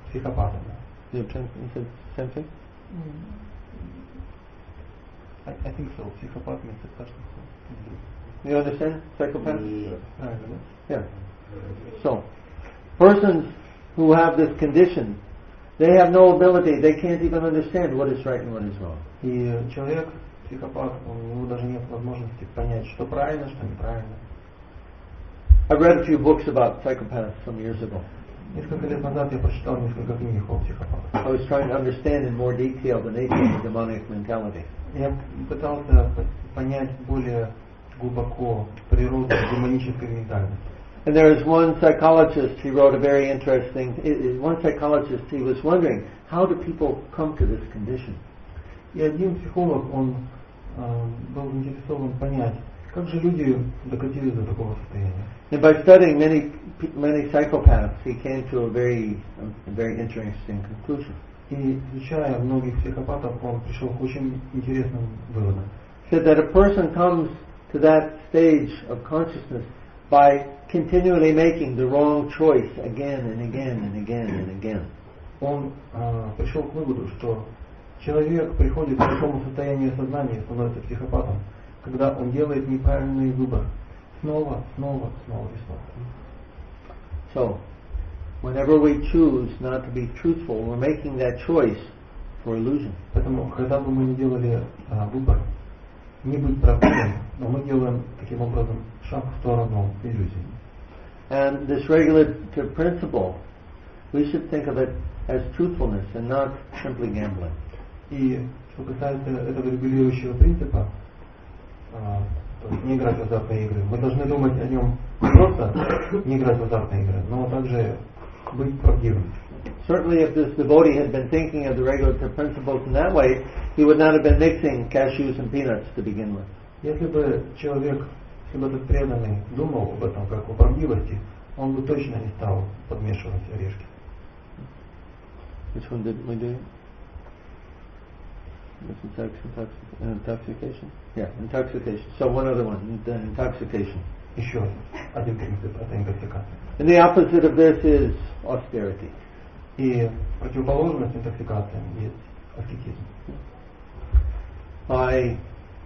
психопатом. Is it the same thing? I think so. Психопат means a person who... You understand psychopath? Правильно, да? Yeah. So, persons who have this condition, they have no ability, they can't even understand what is right and what is wrong. И человек, психопат, у него даже нет возможности понять, что правильно, что неправильно. I read a few books about psychopaths some years ago. Несколько лет назад я прочитал несколько книг о психопатах. I was trying to understand in more detail the nature of the demonic mentality. Я пытался понять более глубоко природу демонической ментальности. And there is one psychologist, he wrote a very interesting, one psychologist, he was wondering, how do people come to this condition? И один психолог, он был заинтересован понять, как же люди докатились до такого состояния. And by studying many psychopaths, he came to a very interesting conclusion. И изучая многих психопатов, он пришел к очень интересным выводам. Said that a person comes to that stage of consciousness by continually making the wrong choice again and again and again and again. Он пришел к выводу, что человек приходит к такому состоянию сознания, становится психопатом, когда он делает неправильный выбор снова и снова. So, whenever we choose not to be truthful, we're making that choice for illusion. Поэтому, когда бы мы не делали выбор не быть правдивым, но мы делаем таким образом шаг в сторону иллюзии. And this regulative principle, we should think of it as truthfulness and not simply gambling. И что касается этого регулирующего принципа, то есть не играть в азартные игры, мы должны думать о нем не просто не играть в азартные игры, но также быть правдивым. Certainly if this devotee had been thinking of the regulative principles in that way, he would not have been mixing cashews and peanuts to begin with. Если бы человек, если бы этот преданный думал об этом как о правдивости, он бы точно не стал подмешивать орешки. Which one did we do? Intoxication? Yeah, intoxication. So one other one, the intoxication. Еще один принцип – это интоксикация. And the opposite of this is austerity. И противоположность интоксикации есть аскетизм.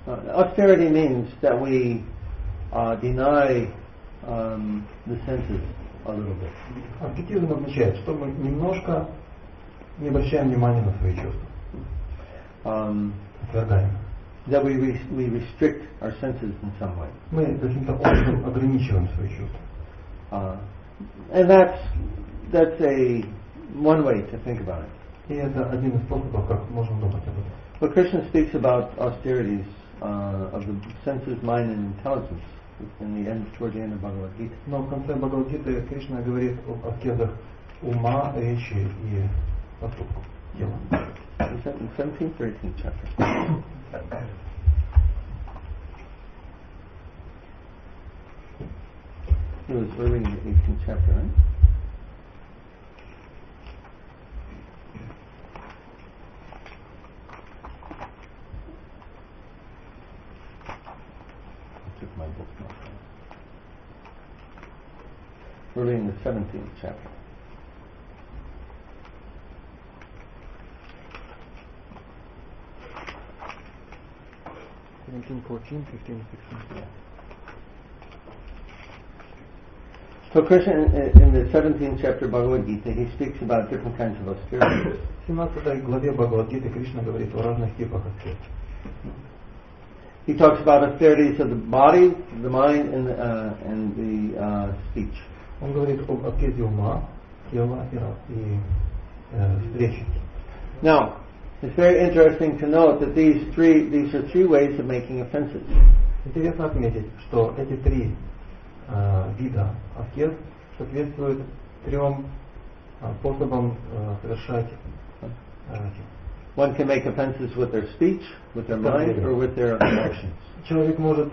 Austerity means that we deny the senses a little bit. Аскетизм означает, что мы немножко не обращаем внимания на свои чувства. Отвергаем. That we restrict our senses in some way. Мы каким-то образом ограничиваем свои чувства. And that's one way to think about it. И это один из способов, как можно думать об этом. But Krishna speaks about austerities of the senses, mind, and intelligence toward the end of Bhagavad Gita. Но в конце Бхагавад-гиты Кришна говорит об аскезах ума, речи и поступков. In 17th or 18th chapter. It was early in the 18th chapter, right? I took my book now. Early in the 17th chapter. 17, 14, 15, 16. Yeah. So Krishna, in the 17th chapter of Bhagavad Gita, he speaks about different kinds of austerities. В 17 главе Бхагавад-гиты Кришна говорит о разных типах аскез. He talks about austerities of the body, the mind, and the speech. Он говорит об аскезе ума, тела и речи. Now, it's very interesting to note that these are three ways of making offenses. Интересно отметить, что эти три вида аскез соответствуют трем способам совершать. One can make offenses with their speech, with their mind, or with their actions. Человек может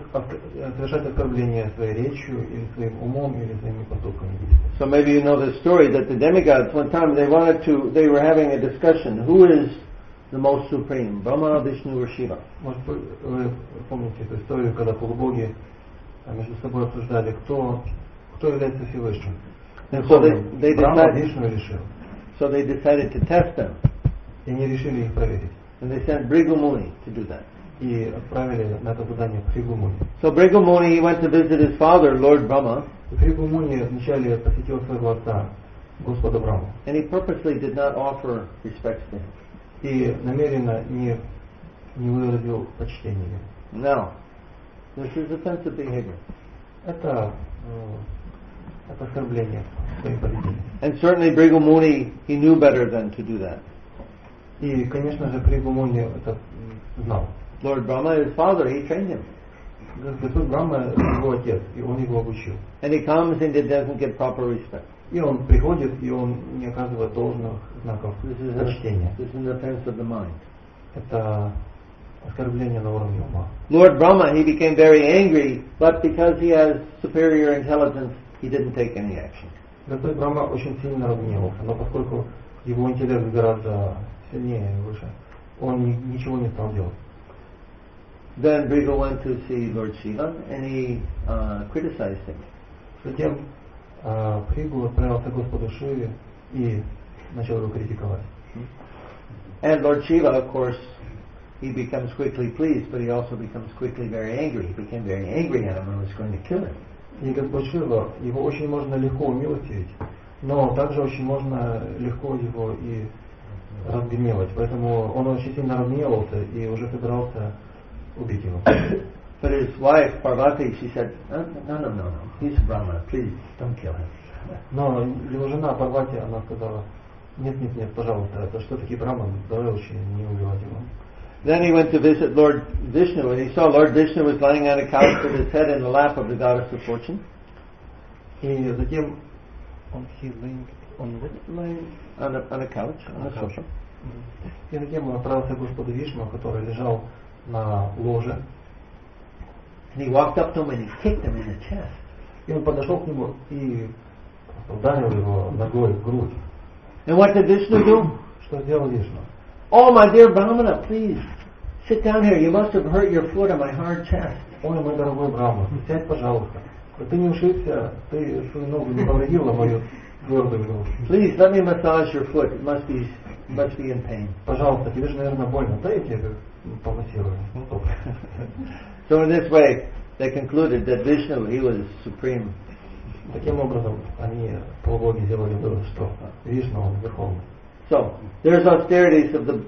совершать оскорбления своей речью, или своим умом, или своими поступками. So maybe you know the story that the demigods one time they were having a discussion. Who is the most supreme, Brahma, Vishnu, or Shiva? Может, вы помните эту историю, когда полубоги между собой обсуждали, кто является Всевышним. And so they Брахма, Вишну или Шива. So they decided to test them. И они решили их проверить. And they sent Bhrigu Muni to do that. И отправили на это задание Бхригу Муни. So Bhrigu Muni, he went to visit his father, Lord Brahma. Бхригу Муни вначале посетил своего отца, Господа Браму. And he purposely did not offer respects to him. И намеренно не выразил почтения. Now, this is offensive behavior. Это оскорбление своим поведением. And certainly Bhrigu Muni, he knew better than to do that. И, конечно же, Бхригу Муни это знал. Lord Brahma, his father, he trained him. Господь Брахма его отец, и он его обучил. And he comes and he doesn't get proper respect. И он приходит, и он не оказывает должных знаков почтения. This is an offense of the mind. Это оскорбление на уровне ума. Lord Brahma, he became very angry, but because he has superior intelligence, he didn't take any action. Господь Брахма очень сильно разгневался, но поскольку его интеллект гораздо сильнее и выше, он ничего не стал делать. Then Bhrigu went to see Lord Shiva and he criticized him. Затем Прабху отправился к Господу Шиве и начал его критиковать. And Lord Shiva, of course, he becomes quickly pleased, but he also becomes quickly very angry. He became very angry at him and was going to kill him. И Господь Шива, его очень можно легко умилостивить, но также очень можно легко его и разгневать. Поэтому он очень сильно разгневался и уже собирался убить его. But his wife, Parvati, she said, no, he's a Brahmana, please don't kill him. Но его жена Парвати, она сказала, нет, пожалуйста, это что-таки Брахман, давай лучше не убивать его. Then he went to visit Lord Vishnu, and he saw Lord Vishnu was lying on a couch with his head in the lap of the goddess of fortune. И затем он on a couch, on a sofa. И затем он отправился к Господу Вишну, который лежал на ложе. And he walked up to him and he kicked him in the chest. И он подошел к нему и ударил его ногой в грудь. And what did Vishnu do? Что сделал Вишну? Oh, my dear Brahmana, please sit down here. You must have hurt your foot on my hard chest. Ой, мой дорогой Брахман, сядь, пожалуйста. Ты не ушибся, ты свою ногу не повредила, мою твердую грудь. Please let me massage your foot. It must be in pain. Пожалуйста, тебе же, наверное, больно. Да, я тебе помассирую. So in this way, they concluded that Vishnu, he was supreme. Таким образом, они полубоги сделали вывод, что Вишну, он верховный. So there's austerities of the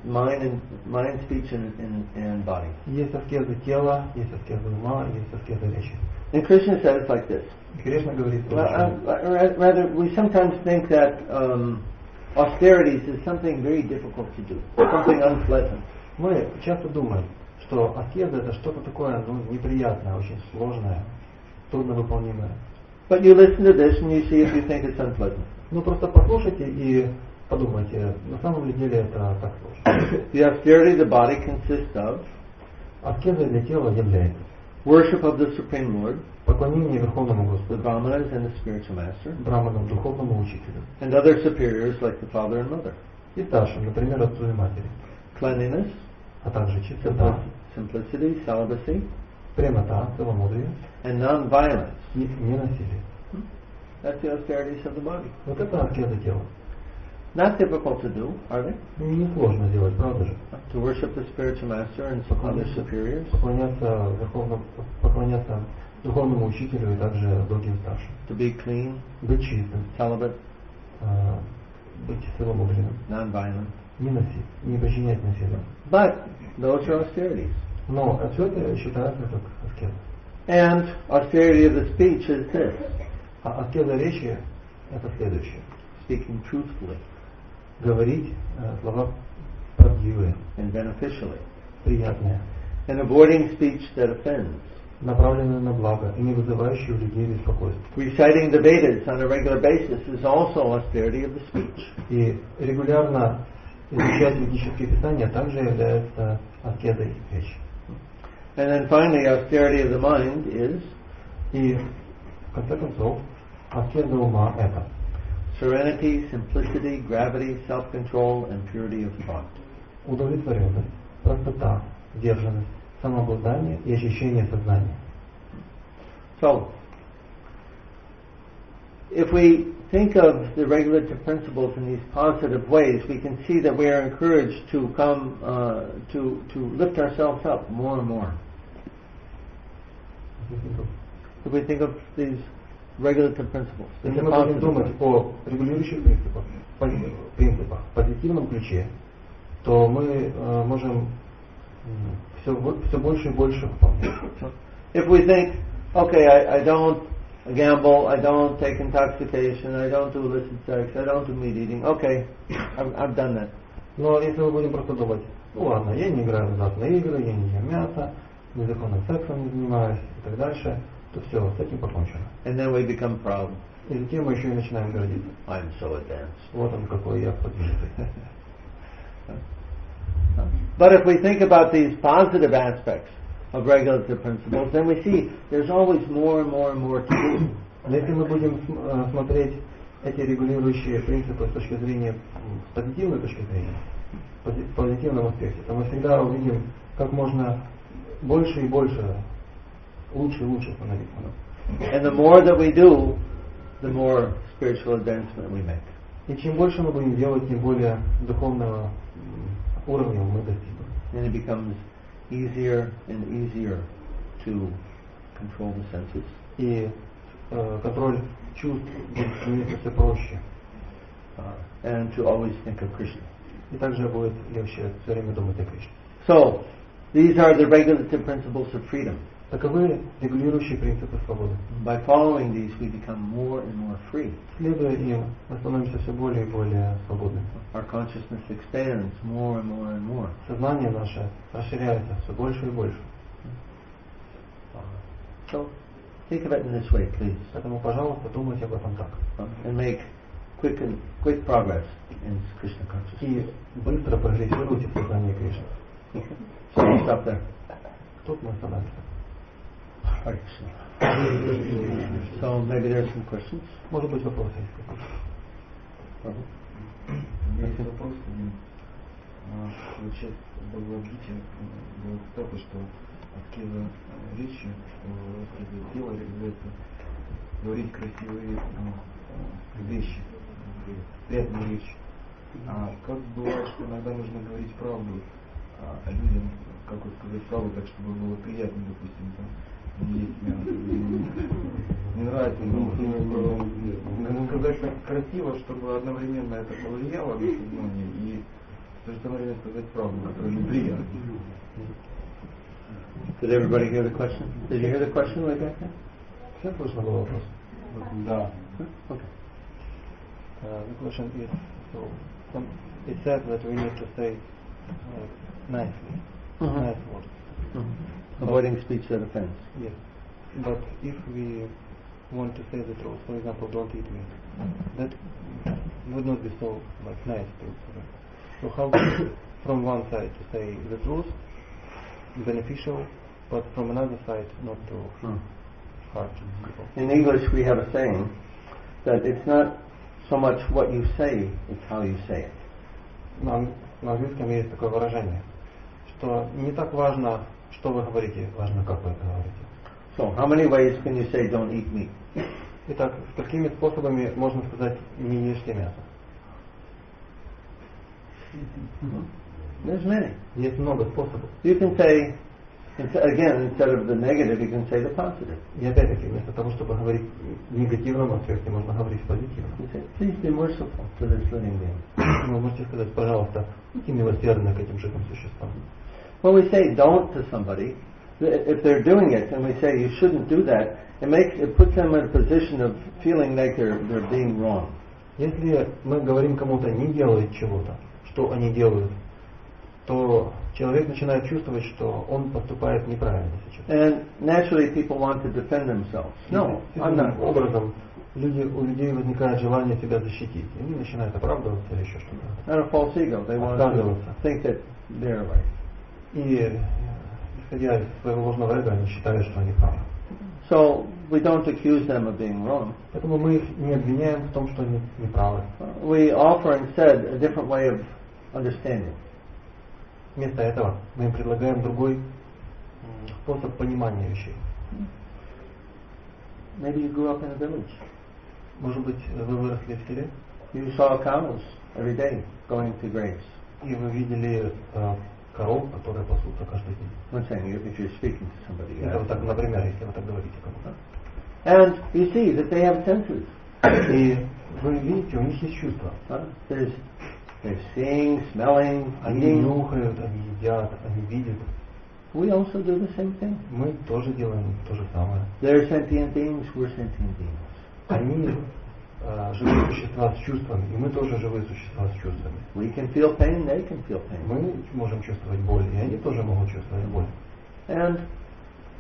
mind, speech, and body. Есть аскезы тела, есть аскезы ума, есть аскезы речи. And Krishna says like this. Кришна говорит, rather, we sometimes think that austerities is something very difficult to do, something unpleasant. Мы часто думаем, что аскеза это что-то такое неприятное, очень сложное, трудновыполнимое. But you listen to this and you see if you think it's unpleasant. Ну просто послушайте и подумайте, на самом деле это так сложно. The austerity of the body consists of аскеза для тела является worship of the Supreme Lord, поклонение Верховному the Господу, Brahmanas and the spiritual master, Брахманам, духовному учителю, and other superiors like the father and mother. и старшим, например, отцу и матери, Cleanliness, а также чистота, simplicity, celibacy, прямота, целомудрие and non-violence. и ненасилие. That's the austerities of the body. Вот это аскеза тела. Not difficult to do, are they? Не сложно сделать, правда же? To worship the spiritual master and some other superiors. Поклоняться духовному учителю и также другим старшим. To be clean, Быть чистым, celibate, быть целомудренным, non-violent. не насилие, не причинять насилия. But those are austerities. Но все это считается как аскеза. And austerity of the speech is this: А аскеза речи это следующее. speaking truthfully Говорить слова правдивые, and beneficially, приятные, and avoiding speech that offends. направленные на благо и не вызывающие у людей беспокойство. Reciting the Vedas on a regular basis is also austerity of the speech. И регулярно изучать ведические писания также является аскезой речи. And then finally, austerity of the mind is И в конце концов, аскеза ума это serenity, simplicity, gravity, self-control, and purity of thought. удовлетворенность, простота, сдержанность, самообладание и ощущение сознания. So, if we think of the regulative principles in these positive ways, we can see that we are encouraged to come to lift ourselves up more and more. If we think of these regulative principles, Если мы будем думать о регулирующих принципах, в позитивном ключе, то мы можем все больше и больше выполнять. If we think, okay, I don't gamble, I don't take intoxication, I don't do illicit sex, I don't do meat eating, okay, I've done that. Но если мы будем просто думать, ну ладно, я не играю в азартные игры, я не ем мясо, незаконным сексом не занимаюсь и так дальше, то все, с этим покончено. And then we become proud. И затем мы еще и начинаем гордиться. I'm so advanced. Вот он какой я подвижный. But if we think about these positive aspects of regulative principles, then we see there's always more and more and more to do. Если мы будем смотреть эти регулирующие принципы с точки зрения, с позитивной точки зрения, в позитивном аспекте, то мы всегда увидим, как можно больше и больше, лучше и лучше становиться. And the more that we do, the more spiritual advancement we make. И чем больше мы будем делать, тем более духовного уровня мы достигнем. And it becomes easier and easier to control the senses. И контроль чувств будет становиться все проще. And to always think of Krishna. И также будет легче все время думать о Кришне. So, these are the regulative principles of freedom. Таковы регулирующие принципы свободы. By following these, we become more and more free. Следуя им, мы становимся все более и более свободными. Our consciousness expands more and more and more. Сознание наше расширяется все больше и больше. So, think of it in this way, please. Поэтому, пожалуйста, думайте об этом так. And make quick progress in Krishna consciousness. И быстро прогрессируйте в сознании Кришны. So we'll stop there. Тут мы остановимся. Hare Krishna. So maybe there are some questions. Может быть, вопросы есть какие-то? Есть вопрос один. Вот сейчас в Бхагавад-гите было цитата, что аскеза речи, аскеза тела является говорить красивые вещи, приятные речи. А как бывает, что иногда нужно говорить правду людям, как вот сказать правду так, чтобы было приятно, допустим, там, не есть мясо, не нравится, но сказать так красиво, чтобы одновременно это повлияло на сознание и в то же самое время сказать правду, которая неприятна. Did everybody hear the question? Did you hear the question, Rebecca? Всем слышно был вопрос? Да. Okay. The question is, so it said that we need to say nicely, nice words. Avoiding speech that offends. Yes, but if we want to say the truth, for example, don't eat meat, that would not be so nice to. So how from one side to say the truth, beneficial, but from another side not to hurt people. In English we have a saying that it's not so much what you say, it's how you say it. На английском есть такое выражение, что не так важно, что вы говорите, важно, как вы это говорите. So, how many ways can you say don't eat meat? Итак, какими способами можно сказать не ешьте мясо? There's many. Есть много способов. You can say, again, instead of the negative, you can say the positive. И опять-таки, вместо того, чтобы говорить в негативном аспекте, можно говорить в позитивном. You say, please be merciful to this living being. Вы можете сказать, пожалуйста, будьте милосердны к этим живым существам. When we say don't to somebody, if they're doing it and we say you shouldn't do that, it puts them in a position of feeling like they're being wrong. Если мы говорим кому-то не делает чего-то, что они делают, то человек начинает чувствовать, что он поступает неправильно сейчас. And naturally people want to defend themselves. No, I'm not. Образом у людей возникает желание себя защитить. И они начинают оправдываться или еще что-то. Not a false ego. They want to think that they're right. И исходя из своего ложного эго, они считают, что они правы. So we don't accuse them of being wrong. Поэтому мы их не обвиняем в том, что они неправы. We offer instead a different way of understanding. Вместо этого мы им предлагаем другой способ понимания вещей. Maybe you grew up in a village. Может быть, вы выросли в селе, You saw cows every day going to graves. и вы видели коров, которые пасутся каждый день. I'm saying if you're speaking to somebody. Это вот так, например, если вы так говорите кому-то. And you see that they have senses. И вы видите, у них есть чувства. They're seeing, smelling, Они eating. нюхают, они едят, они видят. We also do the same thing. Мы тоже делаем то же самое. They're sentient beings, we're sentient beings. Они живые существа с чувствами, и мы тоже живые существа с чувствами. We can feel pain, they can feel pain. Мы можем чувствовать боль, и они тоже могут чувствовать боль. And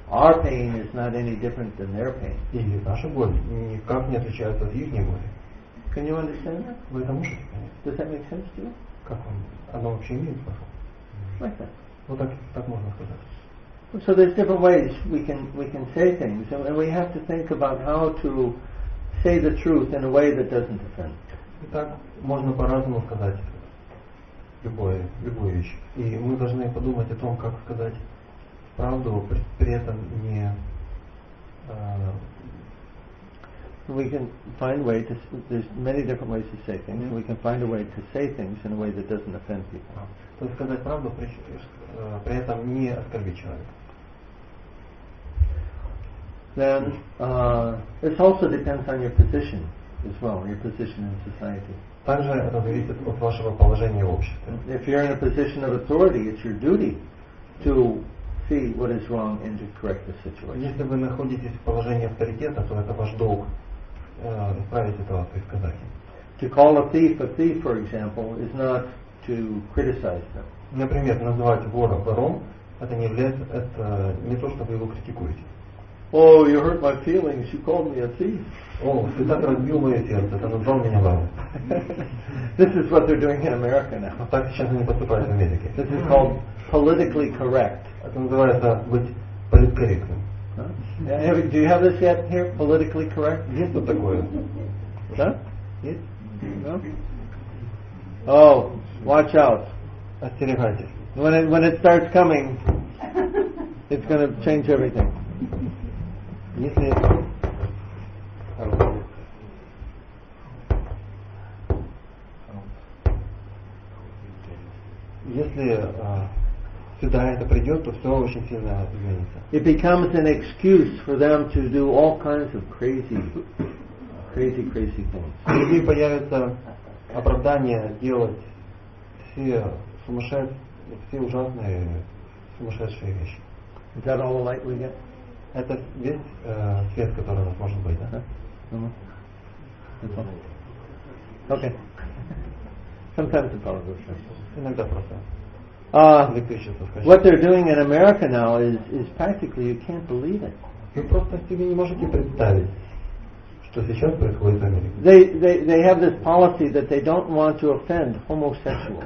our pain is not any different than their pain. И наша боль никак не отличается от их боли. Can you understand that? Вы это можете понять? Does that make sense to you? Как вам? Оно вообще имеет смысл? Like that. Вот так можно сказать. So there's different ways we can say things, and we have to think about how to say the truth in a way that doesn't offend. Итак, можно по-разному сказать любую вещь. И мы должны подумать о том, как сказать правду, при этом we can find way to. There's many different ways to say things. And we can find a way to say things in a way that doesn't offend people. То есть сказать правду, при этом не оскорбить человека. Then this also depends on your position as well, your position in society. Также это зависит от вашего положения в обществе. If you're in a position of authority, it's your duty to see what is wrong and to correct the situation. Если вы находитесь в положении авторитета, то это ваш долг исправить ситуацию и сказать. To call a thief, for example, is not to criticize them. Например, называть вора вором, это не является, это не то, что вы его критикуете. Oh, you hurt my feelings. You called me a thief. О, ты так разбил мое сердце, ты назвал меня вором. This is what they're doing in America now. Так сейчас они поступают в Америке. This is called politically correct. Это называется быть политкорректным. Do you have this yet here? Politically correct? Есть тут такое? Да? Есть? No? Oh, watch out. Остерегайтесь. When it starts coming, it's going to change everything. Если сюда это придет, то все очень сильно изменится. It becomes an excuse for them to do all kinds of crazy things. У людей появится оправдание делать все ужасные сумасшедшие вещи. Is that all the light we get? Это весь свет, который у нас может быть, да? Okay. Sometimes the power goes short. Иногда просто. электричество. What they're doing in America now is practically, you can't believe it. Вы просто себе не можете представить, что сейчас происходит в Америке. They have this policy that they don't want to offend homosexuals.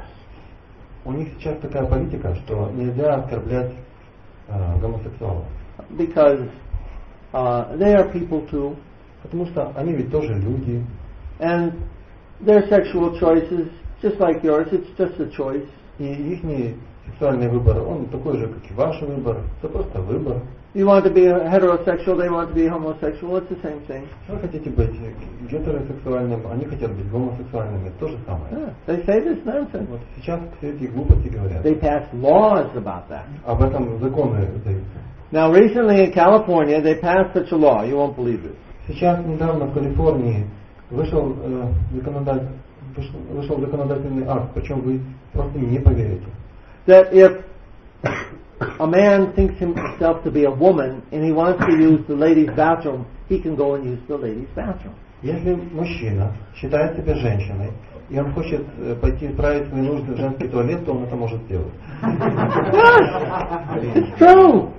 У них сейчас такая политика, что нельзя оскорблять гомосексуалов. Because they are people too. Потому что они ведь тоже люди. And their sexual choices, just like yours, it's just a choice. И их сексуальный выбор, он такой же, как и ваш выбор. Это просто выбор. You want to be heterosexual, they want to be homosexual, it's the same thing. Вы хотите быть гетеросексуальным, они хотят быть гомосексуальными, то же самое. Yeah, they say this nonsense. Вот сейчас все эти глупости говорят. They pass laws about that. Об этом законы даются. Now recently in California they passed such a law, you won't believe it. Сейчас недавно в Калифорнии вышел законодательный акт, причем вы просто не поверите. That if a man thinks himself to be a woman and he wants to use the ladies' bathroom, he can go and use the ladies' bathroom. Если мужчина считает себя женщиной, и он хочет пойти исправить свои нужды в женский туалет, то он это может сделать. It's true.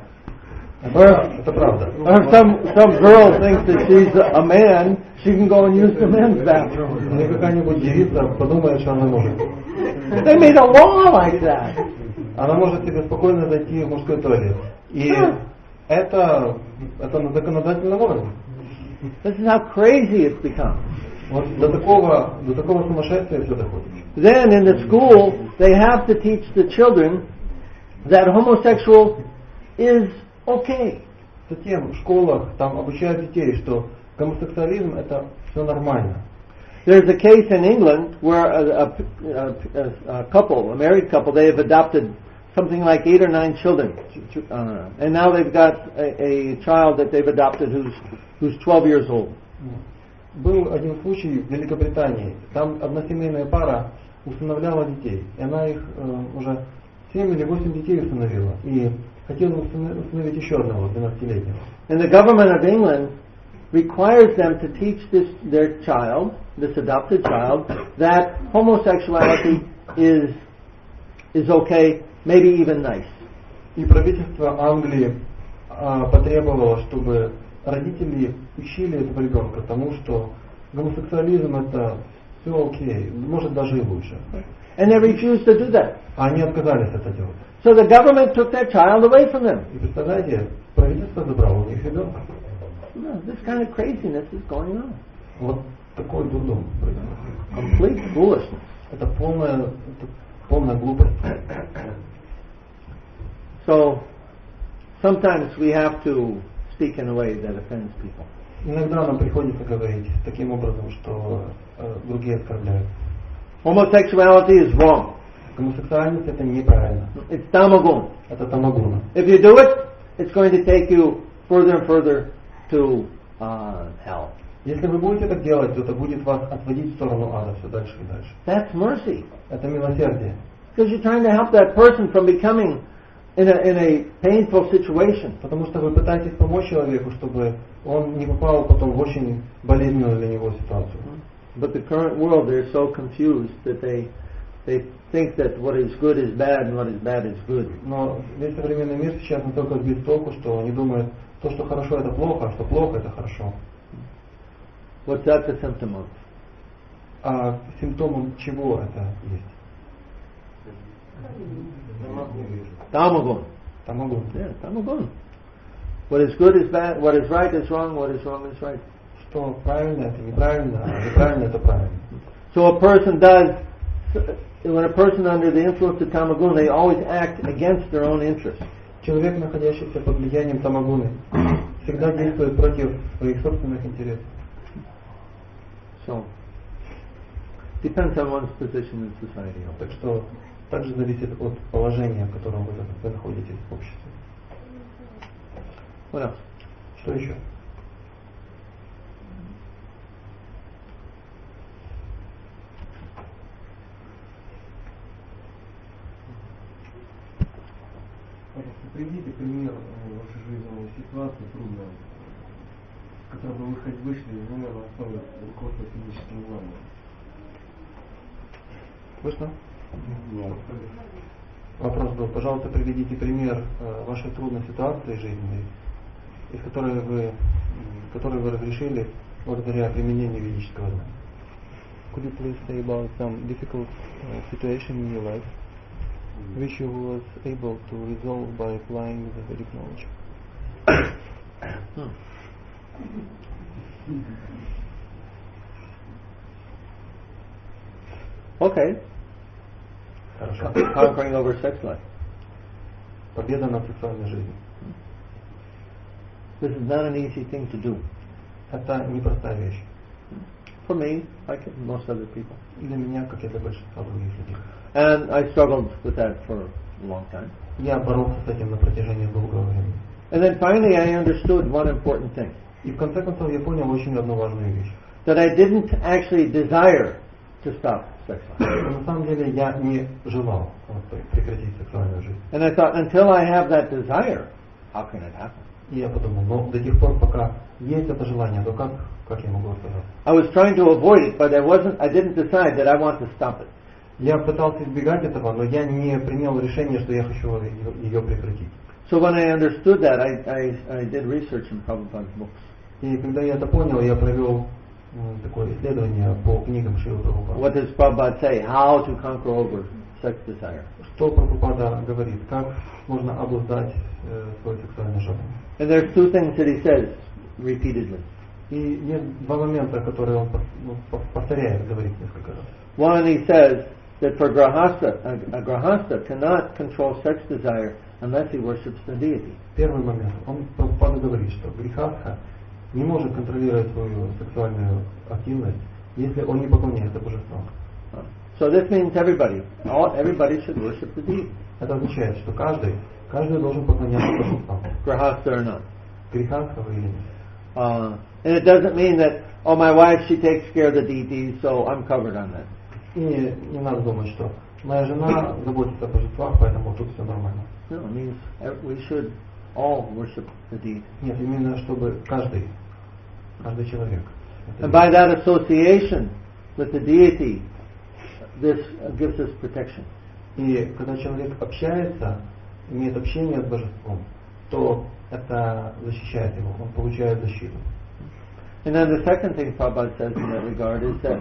Это правда. Or some girl thinks that she's a man, she can go and use the men's bathroom. Или какая-нибудь девица подумает, что она может. They made a law like that. Она может себе спокойно зайти в мужской туалет. И это на законодательном уровне. This is how crazy it's become. Вот до такого сумасшествия все доходит. Then in the school, they have to teach the children that homosexual is okay. Затем в школах там обучают детей, что гомосексуализм это все нормально. There's a case in England where a couple, a married couple, they have adopted something like 8 or 9 children, and now they've got a child that they've adopted who's 12 years old. Был один случай в Великобритании. Там односемейная пара усыновляла детей, и она их уже 7 или 8 детей усыновила, и хотела усыновить еще одного 12-летнего. And the government of England requires them to teach their child, this adopted child, that homosexuality is okay, maybe even nice. И правительство Англии потребовало, чтобы родители учили этого ребенка тому, что гомосексуализм это все окей, может даже и лучше. And they refused to do that. А они отказались это делать. So the government took their child away from them. И представляете, правительство забрало у них ребенка. No, this kind of craziness is going on. Вот такой дурдом происходит. Complete foolishness. Это полная глупость. So sometimes we have to speak in a way that offends people. Иногда нам приходится говорить таким образом, что другие оскорбляют. Homosexuality is wrong. Гомосексуальность это неправильно. It's tamagun. Это тамагуна. If you do it, it's going to take you further and further to hell. Если вы будете так делать, то это будет вас отводить в сторону ада все дальше и дальше. That's mercy. Это милосердие. Because you're trying to help that person from becoming in a painful situation. Потому что вы пытаетесь помочь человеку, чтобы он не попал потом в очень болезненную для него ситуацию. But the current world, they're so confused that they think that what is good is bad and what is bad is good. Но весь современный мир сейчас настолько сбит с толку, что они думают, то, что хорошо, это плохо, а что плохо, это хорошо. What's that the symptom of? А симптомом чего это есть? Tamagun. Тамагун. Yeah, tamagun. What is good is bad, what is right is wrong, what is wrong is right. Что правильно, это неправильно, а неправильно, это правильно. So a person does, when a person under the influence of tamagun, they always act against their own interests. Человек, находящийся под влиянием тамагуны, всегда действует против своих собственных интересов. So, depends on one's position in society. Так что также зависит от положения, в котором вы находитесь в обществе. What else? Что еще? Приведите пример вашей жизненной ситуации трудной, с которой вы вышли из нее на основе руководства физическим знанием. Слышно? Нет. Вопрос был, пожалуйста, приведите пример вашей трудной ситуации жизненной, из которой вы разрешили благодаря применению ведического знания. Could you please say about some difficult situation in your life, which you was able to resolve by applying the Vedic knowledge? Okay. Хорошо. Conquering over sex life. Победа над сексуальной жизнью. This is not an easy thing to do. Это непростая вещь. For me, like most other people. Для меня, как и для большинства других людей. And I struggled with that for a long time. Я боролся с этим на протяжении долгого времени. And then finally I understood one important thing. И в конце концов я понял очень одну важную вещь. That I didn't actually desire to stop sex life. На самом деле я не желал прекратить сексуальную жизнь. And I thought, until I have that desire, how can it happen? И я подумал, но до тех пор, пока есть это желание, то как я могу отказаться? I was trying to avoid it, but I didn't decide that I want to stop it. Я пытался избегать этого, но я не принял решение, что я хочу ее прекратить. So when I understood that, I did research in Prabhupada's books. И когда я это понял, я провел такое исследование по книгам Шрилы Прабхупады. What does Prabhupada say? How to conquer over sex desire? Что Прабхупада говорит? Как можно обуздать свое сексуальное желание? And there's two things that he says repeatedly. И есть два момента, которые он повторяет, говорит несколько раз. One, he says that for a grahastha cannot control sex desire unless he worships the deity. Первый момент. Прабхупада говорит, что грехастха не может контролировать свою сексуальную активность, если он не поклоняется божествам. So this means everybody should worship the deity. Это означает, что каждый должен поклоняться божествам. Grahastha or not. Грехастха или нет. And it doesn't mean that, oh, my wife, she takes care of the deities, so I'm covered on that. И не надо думать, что моя жена заботится о божествах, поэтому тут все нормально. No, it means we should all worship the deity. Нет, именно чтобы каждый человек. And by that association with the deity, this gives us protection. И когда человек общается, имеет общение с божеством, то это защищает его, он получает защиту. And then the second thing Prabhupada says in that regard is that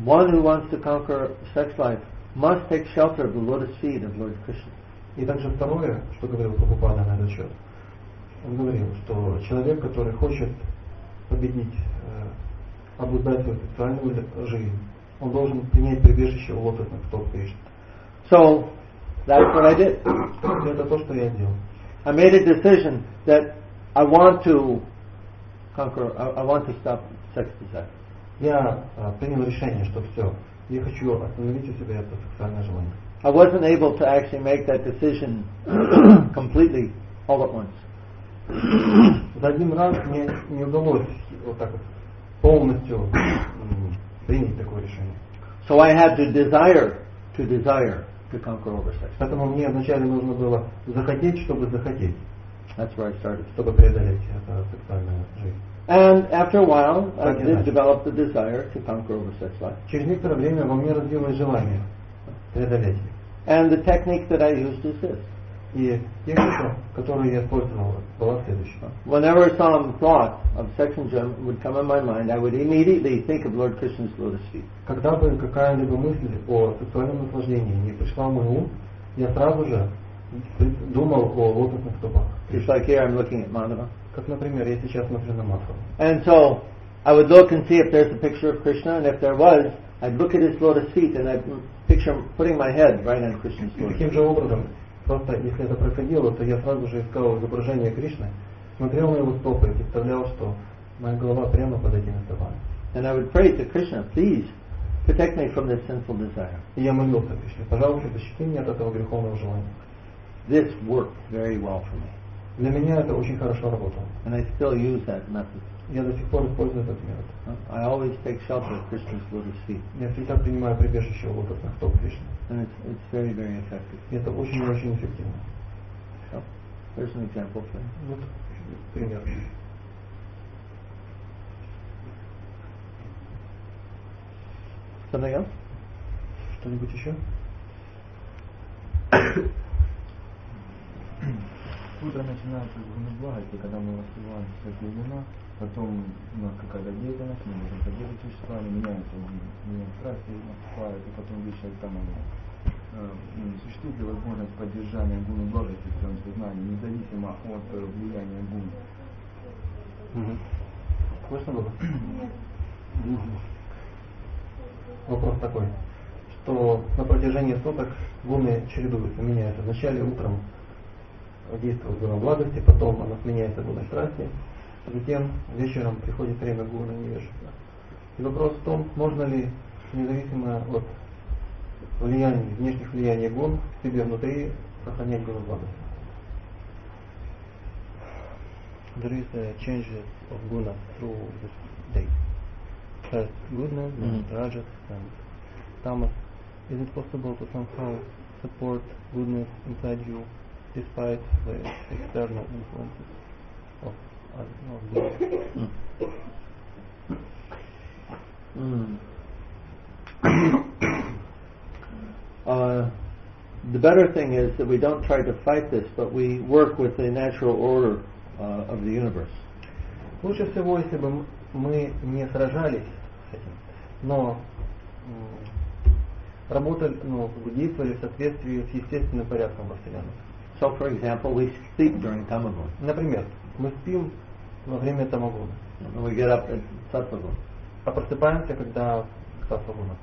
one who wants to conquer sex life must take shelter of the lotus feet of Lord Krishna. И также второе, что говорил Прабхупада на этот счет, он говорил, что человек, который хочет победить, обуздать свою сексуальную жизнь, он должен принять прибежище у лотосных стоп Кришны. So that's what I did. Это то, что я делал. I made a decision that I want to conquer. I want to stop sex desire. Я принял решение, что все, я хочу остановить у себя это сексуальное желание. I wasn't able to actually make that decision completely all at once. За один раз мне не удалось вот так вот полностью принять такое решение. So I had to desire to conquer over sex. Поэтому мне вначале нужно было захотеть, чтобы захотеть, That's where I started. чтобы преодолеть эту сексуальную жизнь. And after a while, I Так и did значит. develop the desire to conquer over sex life. Через некоторое время во мне развилось желание преодолеть. And the technique that I used is this. И техника, которую я использовал, была следующая. Whenever some thought of sex enjoyment would come in my mind, I would immediately think of Lord Krishna's lotus feet. Когда бы какая-либо мысль о сексуальном наслаждении не пришла в мой ум, я сразу же думал о лотосных стопах. Just like here, I'm looking at Madhava. Как, например, я сейчас смотрю на Мадхаву. And so I would look and see if there's a picture of Krishna, and if there was, I'd look at his lotus feet and I'd picture putting my head right on Krishna's И lotus таким feet. же образом, просто если это происходило, то я сразу же искал изображение Кришны, смотрел на его стопы и представлял, что моя голова прямо под этими стопами. And I would pray to Krishna, please protect me from this sinful desire. И я молился Кришне, пожалуйста, защити меня от этого греховного желания. This worked very well for me. Для меня это очень хорошо работало. And I still use that method. Я до сих пор использую этот метод. I always take shelter of Krishna's lotus feet. Я всегда принимаю прибежище у лотосных стоп Кришны. And it's very, very effective. И это очень и очень эффективно. So, there's an example for you. Вот пример. Something else? Что-нибудь еще? Утро начинается с гунаблагости, когда мы воспеваем святые имена, потом у нас какая-то деятельность, мы можем поддерживать существование, меняется страсти, наступает, и потом вечер там существует ли возможность поддержания гунаблагости в своем сознании, независимо от влияния гун. Слышно было? Вопрос такой, что на протяжении суток гуны чередуются, меняются. Вначале утром действует гуна благости, потом она сменяется гуной страсти, а затем вечером приходит время гуна невежества. И вопрос в том, можно ли, независимо от влияний, внешних влияний гун, в себе внутри сохранять гуну благости. There is a changes of guna through the day. First goodness, then rajas and tamas. Is it possible to somehow support goodness inside you despite the external influences of The better thing is that we don't try to fight this, but we work with the natural order of the universe. Лучше всего, если бы мы не сражались с этим, но работали, действовали в соответствии с естественным порядком во Вселенной. So, for example, we sleep during Tamagun. Например, мы спим во время тамагуна, And we get up at Sattvagun. а просыпаемся, когда саттвагуна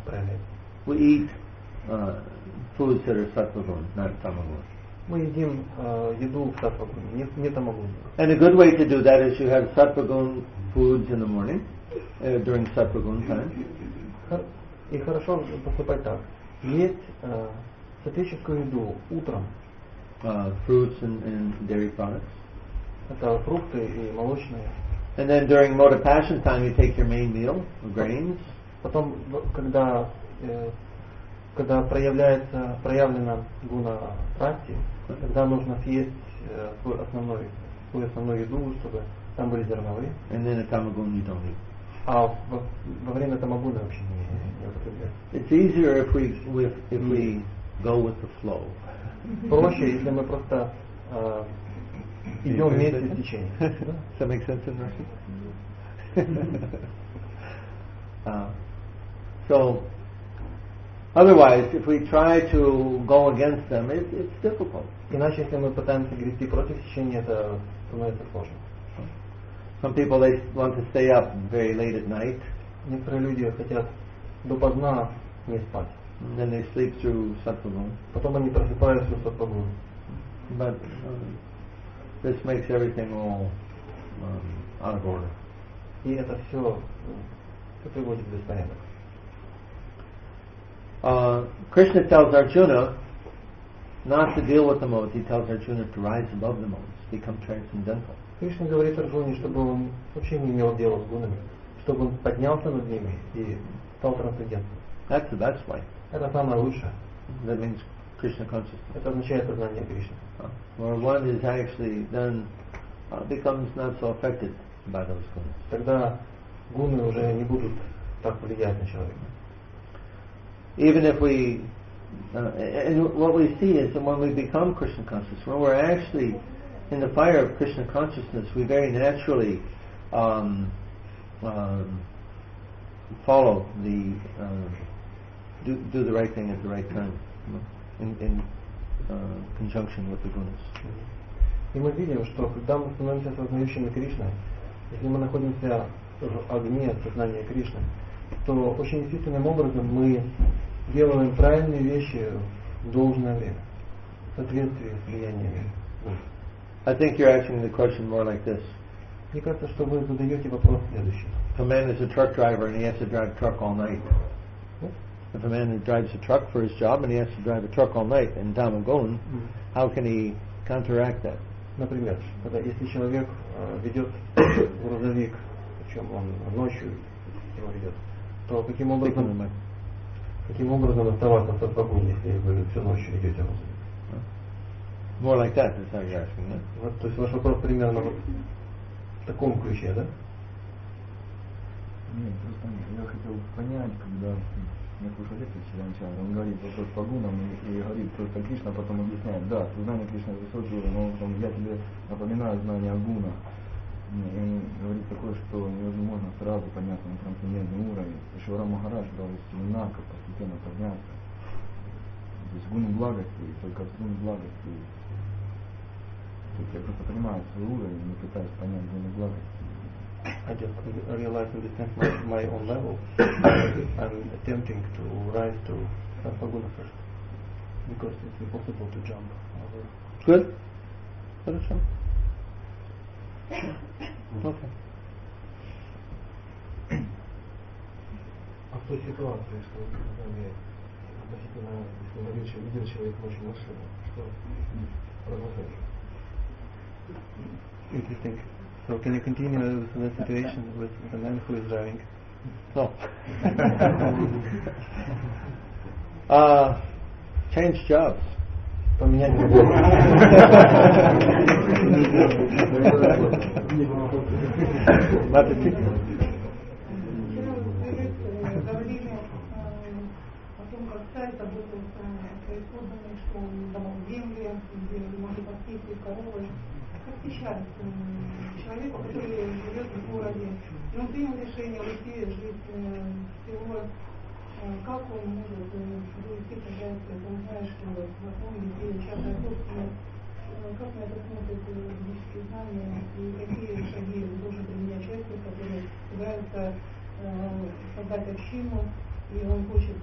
проявляется. We eat foods that are Sattvagun, not Tamagun. Мы едим еду в саттвагуне, не тамагуне. And a good way to do that is you have Sattvagun foods in the morning, during Sattvagun time. И хорошо поступать так. Есть сатвическую еду утром. Fruits and dairy products. Это фрукты и молочные. And then during mode of passion time, you take your main meal, grains. Потом, когда проявлена гуна страсти, тогда нужно съесть свою основную еду, чтобы там были зерновые. And then at Tamagun you don't eat. А во время тамагуна вообще не употребляется. It's easier if we go with the flow. Проще, если мы просто идем вместе с течением. Does that make sense in Russian? So, otherwise, if we try to go against them, it's difficult. Иначе, если мы пытаемся грести против течения, это становится сложно. Some people, they want to stay up very late at night. Некоторые люди хотят допоздна не спать. And then they sleep through Sattvagun. Потом они просыпаются в саттвагуне. But this makes everything all out of order. И это все приводит в беспорядок. Krishna tells Arjuna not to deal with the modes. He tells Arjuna to rise above the modes, become transcendental. Кришна говорит Арджуне, чтобы он вообще не имел дела с гунами, чтобы он поднялся над ними и стал трансцендентным. That's the best way. Это самое лучшее. That means Krishna consciousness. Это означает сознание Кришны. Where one is actually then becomes not so affected by those gunas. Тогда гуны уже не будут так влиять на человека. Even if we, and what we see is that when we become Krishna conscious, when we're actually in the fire of Krishna consciousness, we very naturally follow the, do the right thing at the right time, in conjunction with the gunas. И мы видим, что когда мы становимся осознающими Кришной, если мы находимся в огне сознания Кришны, то очень естественным образом мы делаем правильные вещи в должное время, в соответствии с влияниями. I think you're asking the question more like this. Мне кажется, что вы задаете вопрос следующий. If a man is a truck driver and he has to drive a truck all night, if a man drives a truck for his job and he has to drive a truck all night in Damagun, how can he counteract that? Например, когда если человек ведет грузовик, причем он ночью его ведет, то каким образом оставаться в свободе, если вы всю ночь ведете грузовик? More like that, that's how you're asking, yeah? Вот, то есть ваш вопрос примерно вот в таком ключе, да? Нет, просто я хотел понять, когда я слушал лекцию вчера начало, он говорит вопрос по гунам и говорит просто Кришна, потом объясняет, да, знание Кришны высокий уровень, но потом я тебе напоминаю знание о гунах. И он говорит такое, что невозможно сразу подняться на трансцендентный уровень. Шивара Махарадж дал семена, как постепенно подняться. То есть гуны благости, и только с гун благости. То есть я просто понимаю свой уровень, не пытаюсь понять гуны благости. I just realize and understand my own level. I'm attempting to rise to Sarvaguna first, because it's impossible to jump over. Good? Хорошо. Okay. А в той ситуации, что вы сказали относительно, если видел человек ночью машину, что продолжать? Interesting. So can you continue with the situation with the man who is driving? No. Change jobs. Поменять работу. Говорили о том, как царь работал с исходами, что он давал земли, где может пастись коровы. Как сейчас человеку, который живет в городе, и он принял решение уйти жить в село, как он может уйти хозяйство, если он знает, что в основном есть частная собственность, как на это смотрят ведические знания и какие шаги должен применять человек, который собирается создать общину, и он хочет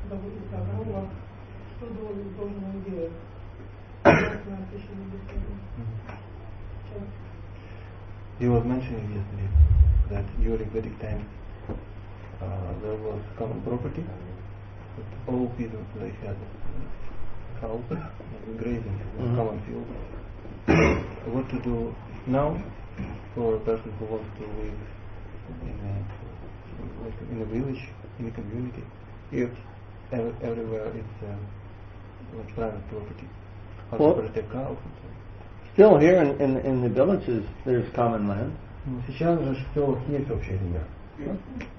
заботиться о коровах, что должен он делать? He was mentioning yesterday that during Vedic times there was common property, but all peasants they had cows grazing in common fields. What to do now for a person who wants to live in a village, in a community, if everywhere it's private property? How to protect cows and so on. Still here in the villages there's common land. Сейчас же в селах есть общая земля.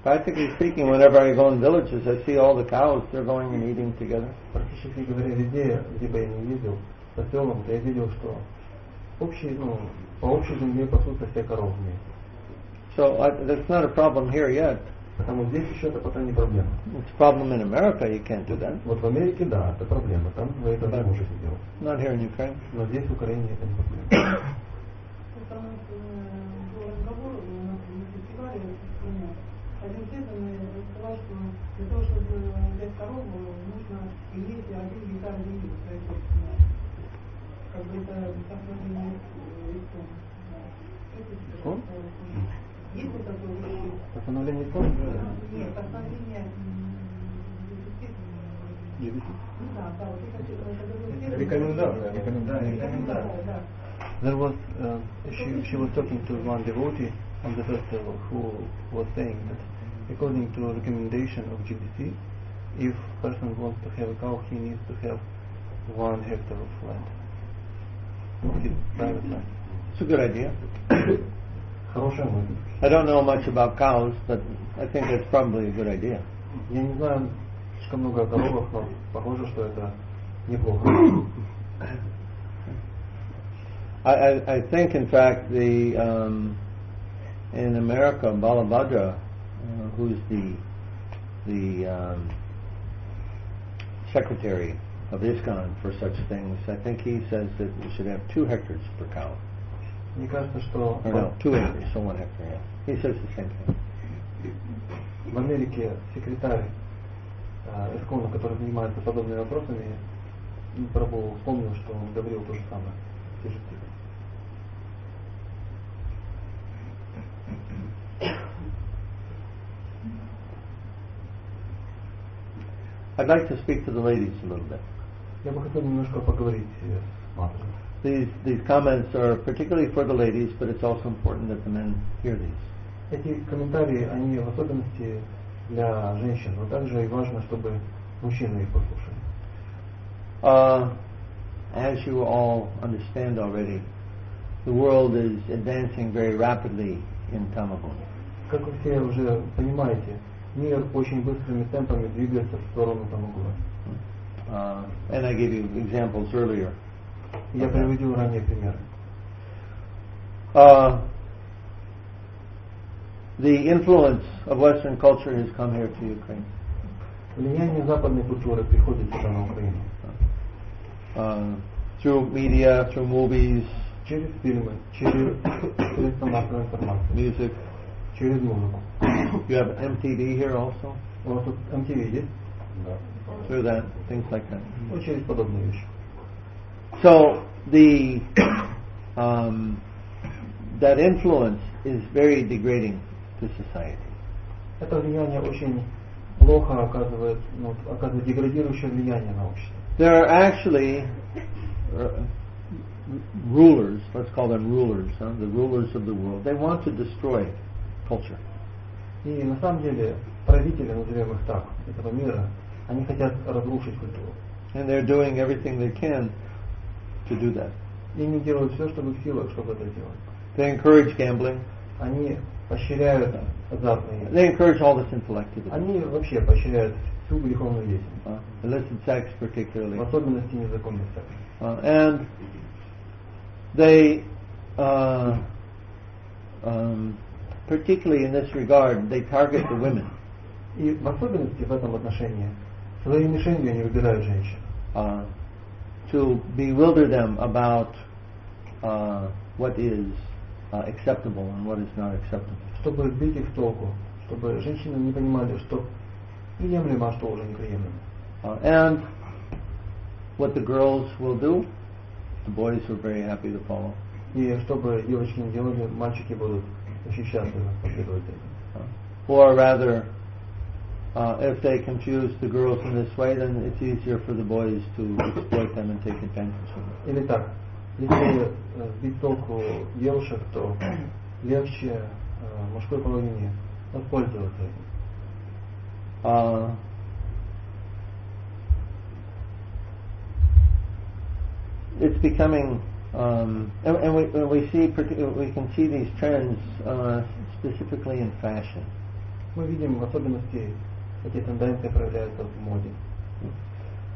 Practically speaking, whenever I go in villages, I see all the cows, they're going and eating together. Практически говоря, везде, где бы я не ездил, по селам, я видел, что по общей земле пасутся все коровы вместе. So that's not a problem here yet. Потому здесь еще это пока не проблема. It's a problem in America, you can't do that. Вот в Америке, да, это проблема, там вы это не можете делать. Not here in Ukraine. Но здесь в Украине это не проблема. Был разговор на фестивале в стране. Один преданный сказал, что для того, чтобы взять корову, нужно иметь 1 гектар земли своей собственной. Как бы это достаточно легко. Сон? Есть вот такое учение? Восстановление сна? Нет, восстановление GBT. ну да, вот это Рекомендация. да. There was, she was talking to one devotee on the festival who was saying that according to recommendation of GBC, if person wants to have a cow, he needs to have 1 hectare of land. His private land. It's a good idea. Хорошая мысль. I don't know much about cows, but I think that's probably a good idea. Я не знаю слишком много о коровах, но похоже, что это неплохо. I think, in fact, in America, Balabhadra, who's the secretary of ISKCON for such things, I think he says that we should have 2 hectares per cow. Мне кажется, что Or no, 2 acres, so 1 hectare, yeah. He says the same thing. в Америке секретарь ИСККОНа, который занимается подобными вопросами, Прабху вспомнил, что он говорил то же самое. Те же цифры. I'd like to speak to the ladies a little bit. Я бы хотел немножко поговорить с матерью. These comments are particularly for the ladies, but it's also important that the men hear these. Эти комментарии, они в особенности для женщин, но также и важно, чтобы мужчины их послушали. As you all understand already, the world is advancing very rapidly in Tamaguna. Как вы все уже понимаете, мир очень быстрыми темпами двигается в сторону Тамагуна. And I gave you examples earlier. Я приводил ранее примеры. The influence of Western culture has come here to Ukraine. Влияние западной культуры приходит сюда на Украину. Through media, through movies, Через фильмы, через средства массовой информации, music. через музыку. You have MTV here also. У вас тут MTV есть? Through that, things like that. Ну, через подобные вещи. So that influence is very degrading to society. Это влияние очень плохо оказывает деградирующее влияние на общество. There are actually rulers, let's call them rulers, the rulers of the world. They want to destroy culture. И на самом деле правители, назовем их так, этого мира, они хотят разрушить культуру. And they're doing everything they can to do that. И они делают все, что в их силах, чтобы это сделать. They encourage gambling. Они поощряют азартные. They encourage all this simple activity. Они вообще поощряют всю греховную деятельность. Illicit sex particularly. В особенности незаконный секс. And they, particularly in this regard, they target the women. И в особенности в этом отношении своей мишенью они выбирают женщин. To bewilder them about what is acceptable and what is not acceptable. Чтобы сбить их с толку, чтобы женщины не понимали, что приемлемо, а что уже неприемлемо. And what the girls will do, the boys are very happy to follow. И чтобы девочки не делали, мальчики будут очень счастливы последовать этим. Or rather, if they confuse the girls in this way, then it's easier for the boys to exploit them and take advantage of them. Или так, если сбить с толку девушек, то легче мужской половине воспользоваться этим. It's becoming, and we can see these trends specifically in fashion. Мы видим в особенности эти тенденции проявляются в моде.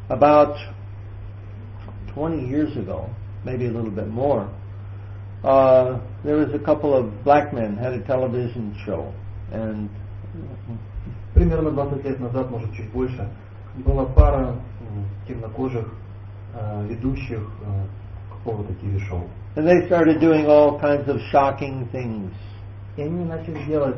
About 20 years ago, maybe a little bit more, there was a couple of black men had a television show, and примерно 20 лет назад, может чуть больше, была пара темнокожих ведущих какого-то ТВ-шоу. And they started doing all kinds of shocking things. И они начали делать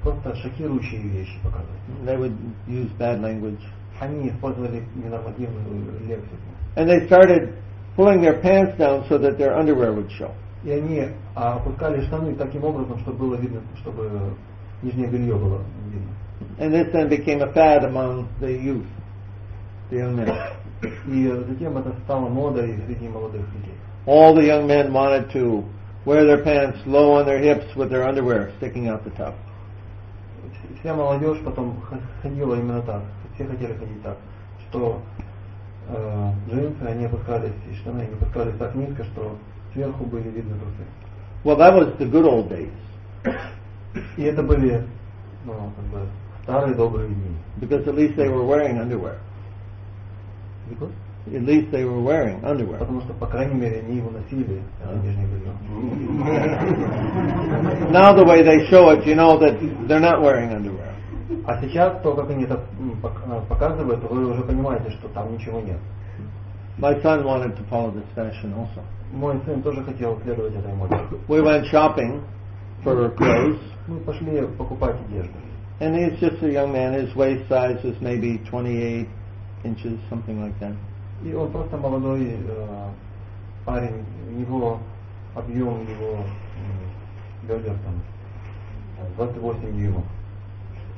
просто шокирующие вещи показывать. They would use bad language. Они использовали ненормативную лексику. And they started pulling their pants down so that their underwear would show. И они опускали штаны таким образом, чтобы было видно, чтобы нижнее белье было видно. And this then became a fad among the youth, the young men. И затем это стало модой среди молодых людей. All the young men wanted to wear their pants low on their hips with their underwear sticking out the top. Вся молодежь потом ходила именно так. Все хотели ходить так, что джинсы, они опускались, и штаны, они опускались так низко, что сверху были видны трусы. Well, that was the good old days. И это были, ну, как бы, старые добрые дни. Because at least they were wearing underwear. Because? At least they were wearing underwear. Потому что, по крайней мере, они его носили, нижнее белье. Now the way they show it, you know that they're not wearing underwear. А сейчас, то, как они это показывают, вы уже понимаете, что там ничего нет. My son wanted to follow this fashion also. Мой сын тоже хотел следовать этой моде. We went shopping for clothes. Мы пошли покупать одежду. And he's just a young man. His waist size was maybe 28 inches, something like that. И он просто молодой парень, его объем его бедер там 28 дюймов.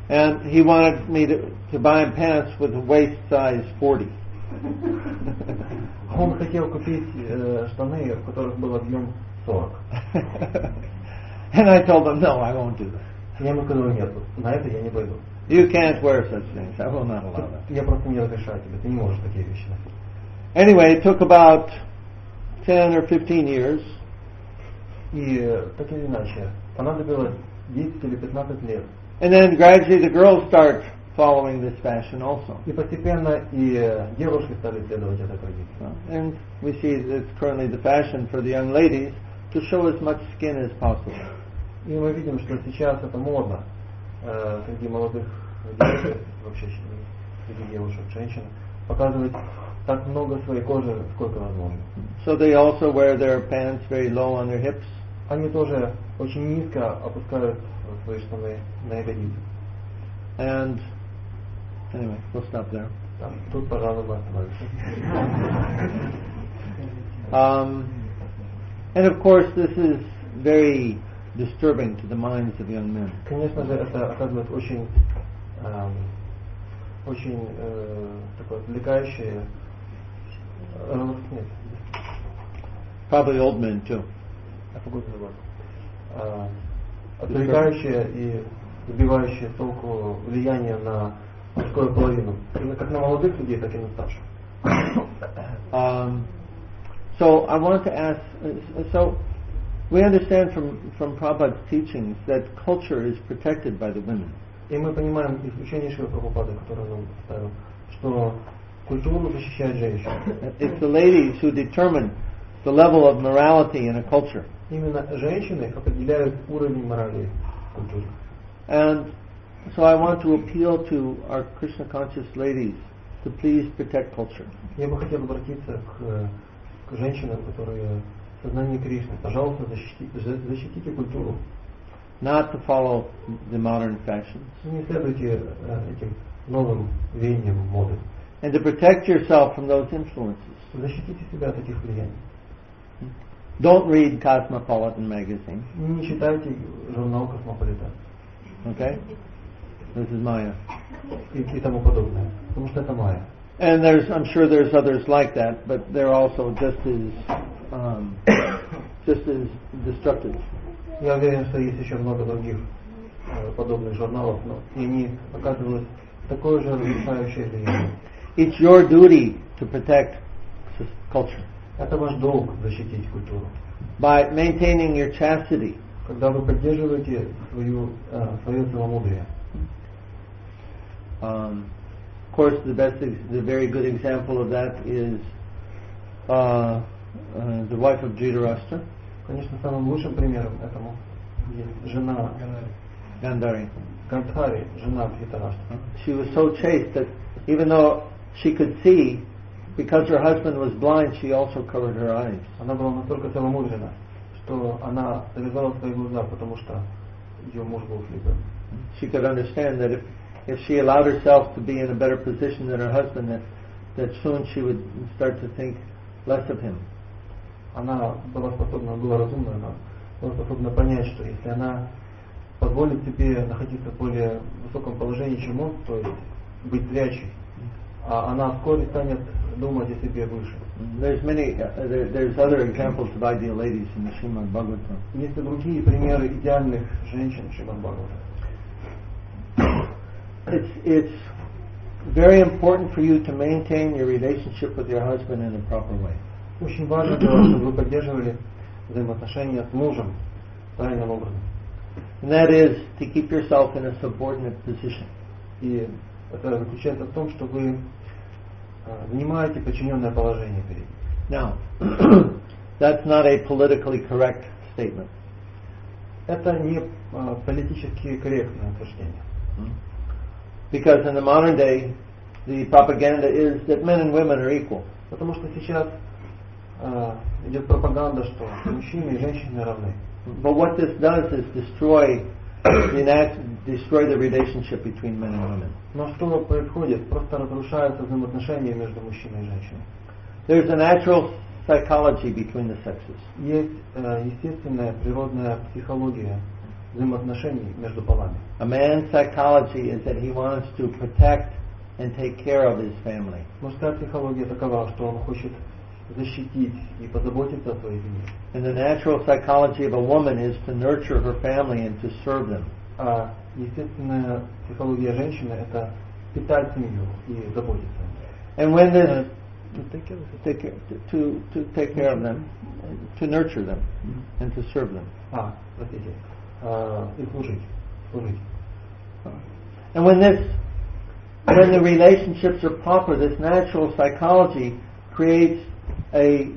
And he wanted me to buy him pants with a waist size 40. Он хотел купить штаны, в которых был объем 40. And I told him, no, I won't do that. Я ему сказал, нет, на это я не пойду. You can't wear such things. I will not allow that. Я просто не разрешаю тебе, ты не можешь такие вещи носить. Anyway, it took about 10 or 15 years. И так или иначе, понадобилось 10 или 15 лет. And then gradually the girls start following this fashion also. И постепенно и девушки стали следовать этой традиции. And we see that it's currently the fashion for the young ladies to show as much skin as possible. И мы видим, что сейчас это модно среди молодых девушек, вообще среди девушек, женщин, показывать так много своей кожи, сколько возможно. So they also wear their pants very low on their hips. Они тоже очень низко опускают свои штаны на ягодицы. And anyway, we'll stop there. Тут, пожалуй, мы остановимся. And of course, this is very disturbing to the minds of young men. Конечно же, это оказывает очень такое отвлекающее, Probably old men too. Отвлекающее и сбивающее с толку влияние на мужскую половину, как на молодых людей, так и на старших. So I want to ask, so we understand from Prabhupada's teachings that culture is protected by the women. И мы понимаем из учения Шрила Прабхупады, который он ставил, что культуру защищает женщина. It's the ladies who determine the level of morality in a culture. Именно женщины определяют уровень морали в культуре. And so I want to appeal to our Krishna conscious ladies to please protect culture. Я бы хотел обратиться к женщинам, которые в сознании Кришны. Пожалуйста, защитите культуру. Not to follow the modern fashions. Не следуйте этим новым веяниям моды. And to protect yourself from those influences. Защитите себя от таких влияний. Don't read Cosmopolitan magazine. Не читайте журнал «Космополитен». Okay? This is Maya. И тому подобное. Потому что это Майя. And I'm sure there's others like that, but they're also just as destructive. Я уверен, что есть еще много других подобных журналов, но и они оказывают такое же разрушающее влияние. It's your duty to protect culture. Это ваш долг защитить культуру. By maintaining your chastity. Когда вы поддерживаете свое целомудрие. Of course, the very good example of that is the wife of Dhritarashtra. Конечно, самым лучшим примером этому жена Gandhari. Гандхари, жена Dhritarashtra. She was so chaste that even though she could see, because her husband was blind, she also covered her eyes. Она была настолько целомудрена, что она завязала свои глаза, потому что ее муж был слепым. She could understand that if she allowed herself to be in a better position than her husband, that soon she would start to think less of him. она была разумна, она была способна понять, что если она позволит себе находиться в более высоком положении, чем он, то есть быть зрячей, а она вскоре станет думать о себе выше. There's other examples of ideal ladies in the Srimad Bhagavatam. Есть и другие примеры идеальных женщин в Шримад Бхагаватам. It's very important for you to maintain your relationship with your husband in a proper way. Очень важно для вас, чтобы вы поддерживали взаимоотношения с мужем правильным образом. And that is to keep yourself in a subordinate position. И это заключается в том, что вы занимаете подчиненное положение перед ним. Now, that's not a politically correct statement. Это не политически корректное утверждение. Because in the modern day, the propaganda is that men and women are equal. Потому что сейчас идет пропаганда, что мужчины и женщины равны. But what this does is destroy the relationship between men and women. Но что происходит? Просто разрушаются взаимоотношения между мужчиной и женщиной. There's a natural psychology between the sexes. Есть естественная природная психология взаимоотношений между полами. A man's psychology is that he wants to protect and take care of his family. Мужская психология такова, что он хочет защитить и позаботиться о своей семье. And the natural psychology of a woman is to nurture her family and to serve them. А естественная психология женщины – это питать семью и заботиться. And when this to take care of them, to nurture them, and to serve them. Простите, и служить. And when the relationships are proper, this natural psychology creates a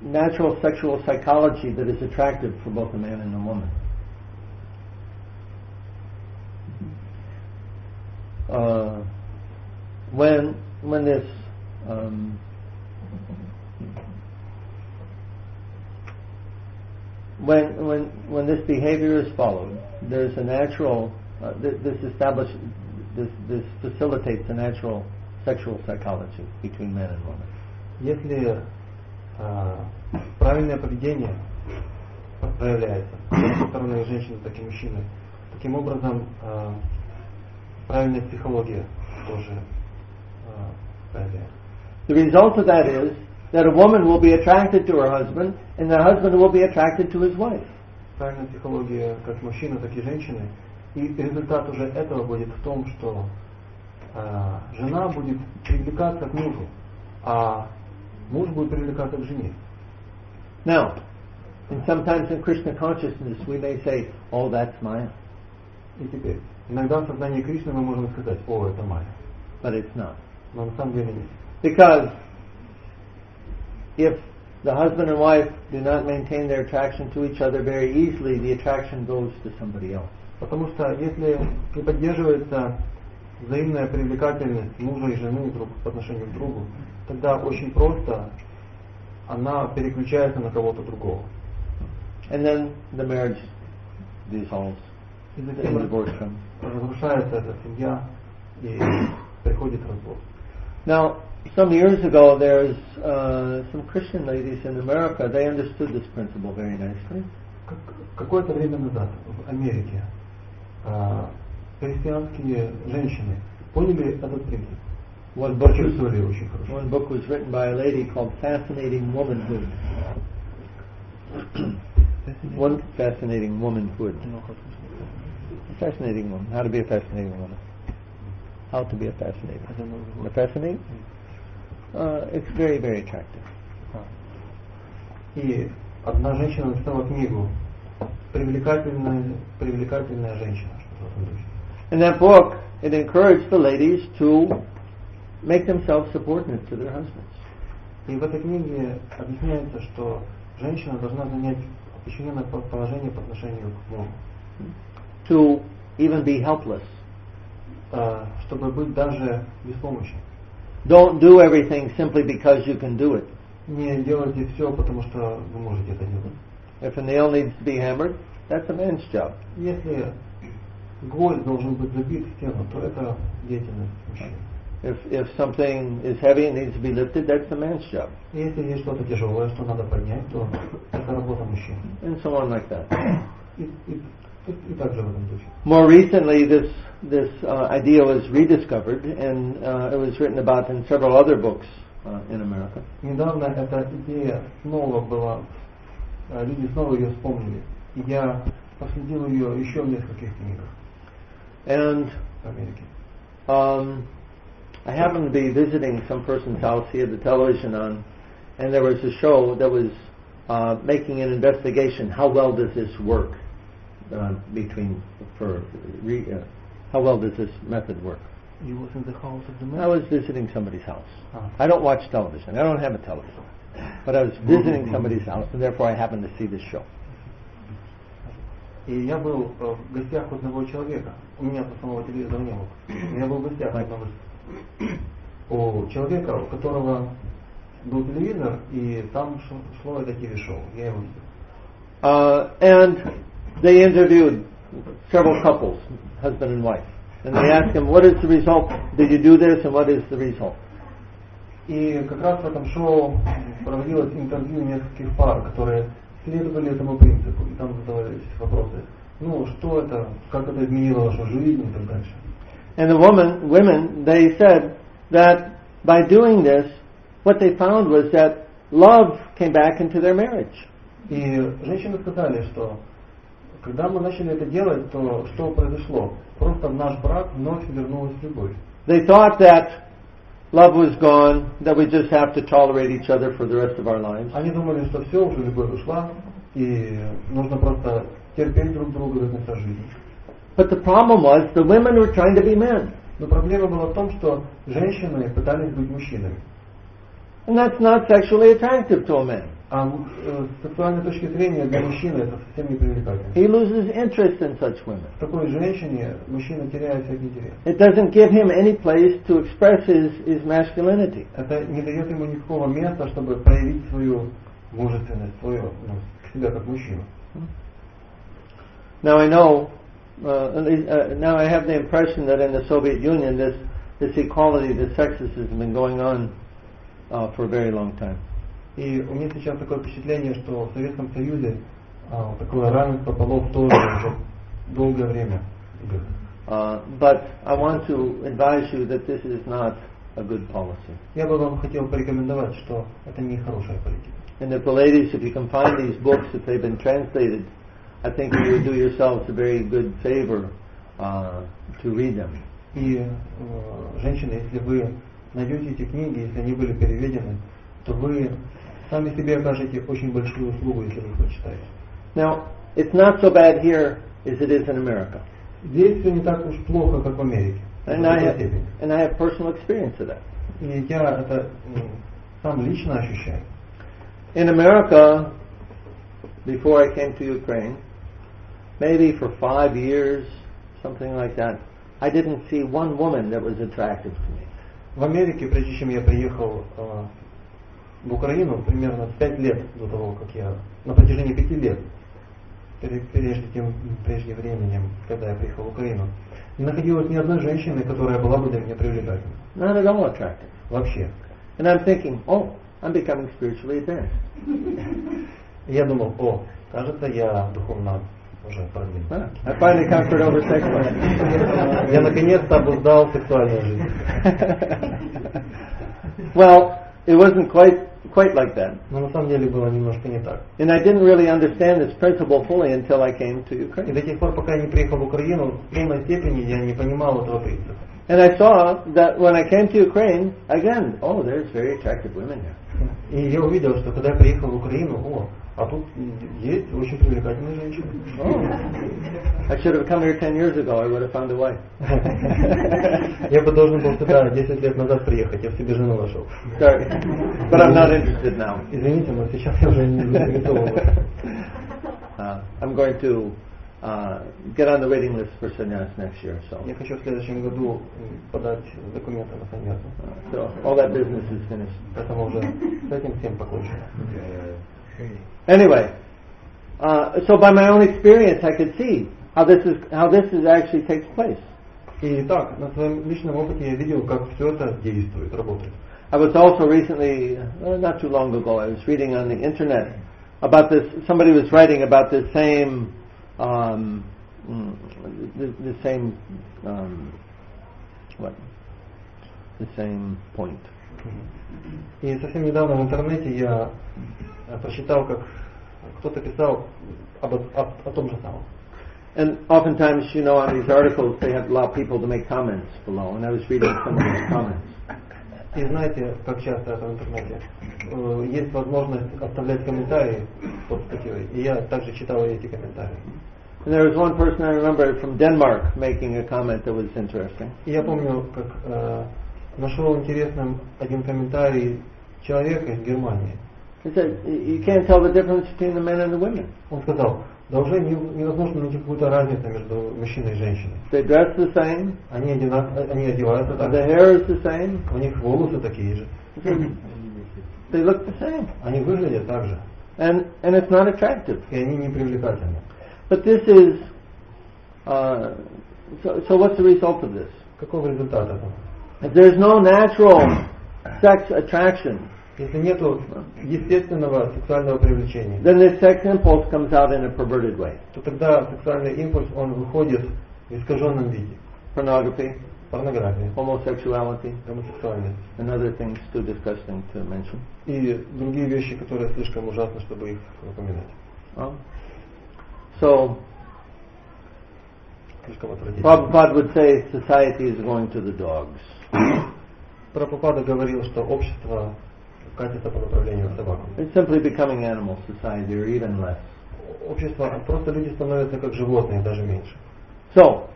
natural sexual psychology that is attractive for both a man and a woman. When this behavior is followed, there's a natural this facilitates a natural sexual psychology between men and women. Если правильное поведение проявляется со стороны женщины, так и мужчины, таким образом правильная психология тоже проявляется. The result of that is that a woman will be attracted to her husband, and the husband will be attracted to his wife. Правильная психология как мужчины, так и женщины. И результат уже этого будет в том, что жена будет привлекаться к мужу, а муж будет привлекаться к жене. Now, and sometimes in Krishna consciousness we may say, "Oh, that's Maya." И теперь, иногда в сознании Кришны мы можем сказать, о, это Майя. But it's not. Но на самом деле нет. Because if the husband and wife do not maintain their attraction to each other very easily, the attraction goes to somebody else. Потому что если не поддерживается взаимная привлекательность мужа и жены друг по отношению к другу, тогда очень просто она переключается на кого-то другого. And then the marriage dissolves. И And затем divorce comes. разрушается эта семья и приходит развод. Now, some years ago, there's some Christian ladies in America. They understood this principle very nicely. Какое-то время назад в Америке христианские женщины поняли этот принцип. One book was written by a lady called Fascinating Womanhood. One fascinating womanhood. Fascinating woman. How to be a fascinating woman. How to be a fascinating. A fascinating? It's very, very attractive. И одна женщина написала книгу «Привлекательная женщина». In that book, it encouraged the ladies to make themselves subordinate to their husbands. И в этой книге объясняется, что женщина должна занять подчиненное положение по отношению к мужу. To even be helpless. Чтобы быть даже беспомощным. Don't do everything simply because you can do it. Не делайте все, потому что вы можете это делать. If a nail needs to be hammered, that's a man's job. Если гвоздь должен быть забит в стену, то это деятельность мужчины. If something is heavy and needs to be lifted, that's the man's job. Если есть что-то тяжелое, что надо поднять, то это работа мужчин. And so on like that. И также в этом духе. More recently, this idea was rediscovered, and it was written about in several other books in America. Недавно эта идея снова была, люди снова ее вспомнили. И я последил ее еще в нескольких книгах And в Америке. I happened to be visiting some person's house. He had the television on, and there was a show that was making an investigation. How well does this work? How well does this method work? You was in the house of the man? I was visiting somebody's house. I don't watch television. I don't have a television. But I was visiting somebody's house, and therefore I happened to see this show. И я был в гостях у одного человека. У меня самого телевизора не было. Я был в гостях у человека, у которого был телевизор, и там шло это ТВ-шоу. Я его видел. And they interviewed several couples, husband and wife. And they asked them, what is the result? Did you do this, and what is the result? И как раз в этом шоу проводилось интервью нескольких пар, которые следовали этому принципу. И там задавались вопросы. Ну, что это, как это изменило вашу жизнь и так дальше. And the women, they said that by doing this, what they found was that love came back into their marriage. И женщины сказали, что когда мы начали это делать, то что произошло? Просто в наш брак вновь вернулась любовь. They thought that love was gone, that we just have to tolerate each other for the rest of our lives. Они думали, что все, уже любовь ушла, и нужно просто терпеть друг друга до конца жизни. But the problem was the women were trying to be men. Но проблема была в том, что женщины пытались быть мужчинами. And that's not sexually attractive to a man. А с сексуальной точки зрения для мужчины это совсем не привлекательно. He loses interest in such women. В такой женщине мужчина теряет всякий интерес. It doesn't give him any place to express his masculinity. Это не дает ему никакого места, чтобы проявить свою мужественность, себя как мужчину. Now I know, now I have the impression that in the Soviet Union this equality of the sexes has been going on for a very long time. И у меня сейчас такое впечатление, что в Советском Союзе такое равенство полов тоже уже долгое время идет. But I want to advise you that this is not a good policy. Я бы вам хотел порекомендовать, что это не хорошая политика. And if the ladies, if you can find these books, if they've been translated, I think you would do yourselves a very good favor to read them. И женщины, если вы найдете эти книги, если они были переведены, то вы сами себе окажете очень большую услугу, если вы их прочитаете. Now, it's not so bad here as it is in America. Здесь все не так уж плохо, как в Америке. And I have personal experience of that. И я это сам лично ощущаю. In America, before I came to Ukraine, maybe for 5 years, something like that, I didn't see one woman that was attractive to me. В Америке, прежде чем я приехал в Украину, примерно 5 лет до того, как я, на протяжении 5 лет, прежде временем, когда я приехал в Украину, не находилось ни одной женщины, которая была бы для меня привлекательной. Not at all attractive. Вообще. And I'm thinking, oh, I'm becoming spiritually advanced. Я думал, кажется, я духовно уже продвинут. I finally conquered over sexuality. Я наконец-то обуздал сексуальную жизнь. Well, it wasn't quite like that. Но на самом деле было немножко не так. And I didn't really understand this principle fully until I came to И Ukraine. до тех пор, пока я не приехал в Украину, в полной степени я не понимал этого принципа. And I saw that when I came to Ukraine, again, there's very attractive women here. И я увидел, что когда я приехал в Украину, а тут есть очень привлекательные женщины. I should have come here 10 years ago. I would have found a wife. Я бы должен был сюда 10 лет назад приехать, я в себе жену нашел. Sorry, but I'm not interested now. Извините, но сейчас я уже не готов. I'm going to get on the waiting list for sannyas next year. So. Я хочу в следующем году подать документы на саньясу. So all that business is finished. Поэтому уже с этим всем покончено. Anyway, so by my own experience, I could see how this is actually takes place. И так, на своем личном опыте я видел, как все это действует, работает. I was also recently, not too long ago, I was reading on the internet about this. Somebody was writing about the same, the same point. И совсем недавно в интернете я прочитал, как кто-то писал о том же самом. And oftentimes, on these articles, they have allow people to make comments below, and I was reading some of these comments. И знаете, как часто это в интернете, есть возможность оставлять комментарии под статьей, и я также читал эти комментарии. And there was one person I remember from Denmark making a comment that was interesting. И я помню, как нашел интересным один комментарий человека из Германии. He said, you can't tell the difference between the men and the women. Он сказал, да уже невозможно найти какую-то разницу между мужчиной и женщиной. They dress the same. Они одеваются так. The hair is the same. У них волосы такие же. They look the same. Они выглядят так же. And it's not attractive. И они не привлекательны. But this is, so what's the result of this? Каков результат этого? If there's no natural sex attraction, если нету естественного сексуального привлечения, then this sex impulse comes out in a perverted way. То тогда сексуальный импульс, он выходит в искаженном виде. Pornography, порнография, homosexuality, гомосексуальность, and other things too disgusting to mention. И другие вещи, которые слишком ужасны, чтобы их упоминать. So, Prabhupada would say society is going to the dogs. Прабхупада говорил, что общество катится по направлению к собакам. It's simply becoming animal society, or even less. Общество, просто люди становятся как животные, даже меньше. So,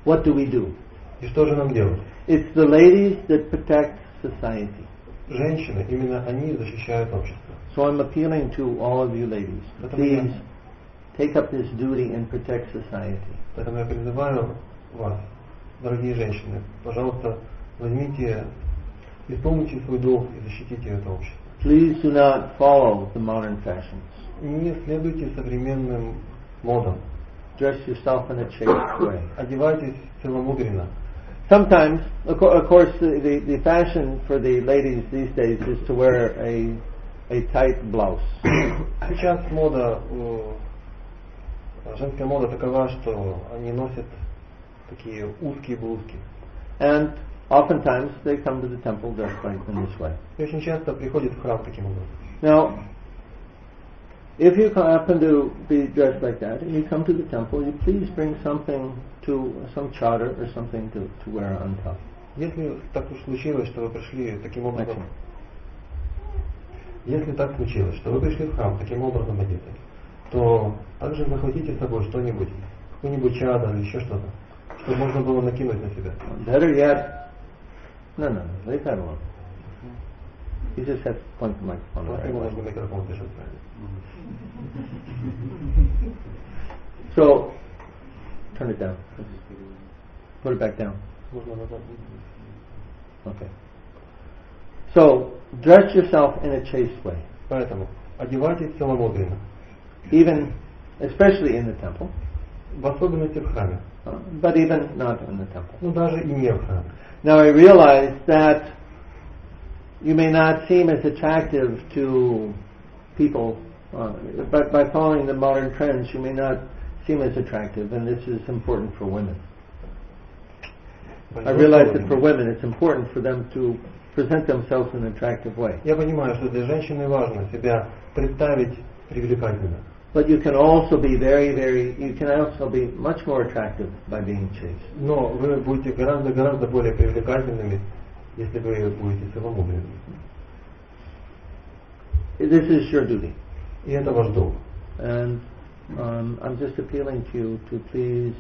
what do we do? И что же нам делать? It's the ladies that protect society. Женщины, именно они защищают общество. So I'm appealing to all of you ladies. Please take up this duty and protect society. Поэтому я призываю вас, дорогие женщины, пожалуйста, возьмите, исполните свой долг и защитите это общество. Please do not follow the modern fashions. Не следуйте современным модам. Dress yourself in a chaste way. Одевайтесь целомудренно. Sometimes, of course, the fashion for the ladies these days is to wear a tight blouse. Сейчас мода, женская мода такова, что они носят такие узкие блузки. And oftentimes they come to the temple dressed like in this way. И очень часто приходят в храм таким образом. Now, if you happen to be dressed like that and you come to the temple, you please bring something some chadar or something to wear on top. Если так уж случилось, что вы пришли таким образом, если так случилось, что вы пришли в храм таким образом одеты, то также захватите с собой что-нибудь, какой-нибудь чадар или еще что-то, чтобы можно было накинуть на себя. Better yet, no, leave that alone. You just have to point the microphone right away. Можно микрофон держать. So, turn it down. Put it back down. Okay. So, dress yourself in a chaste way. Поэтому одевайтесь целомудренно. Even, especially in the temple. В особенности в храме. But even not in the temple. Ну даже и не в храме. Now I realize that you may not seem as attractive to people, but by following the modern trends, you may not seem as attractive, and this is important for women. I realize that for women, it's important for them to present themselves in an attractive way. Я понимаю, что для женщины важно себя представить привлекательно. But you can also be you can also be much more attractive by being chaste. Но вы будете гораздо более привлекательными, если вы будете целомудренными. This is your duty. И это ваш долг. And I'm just appealing to you to please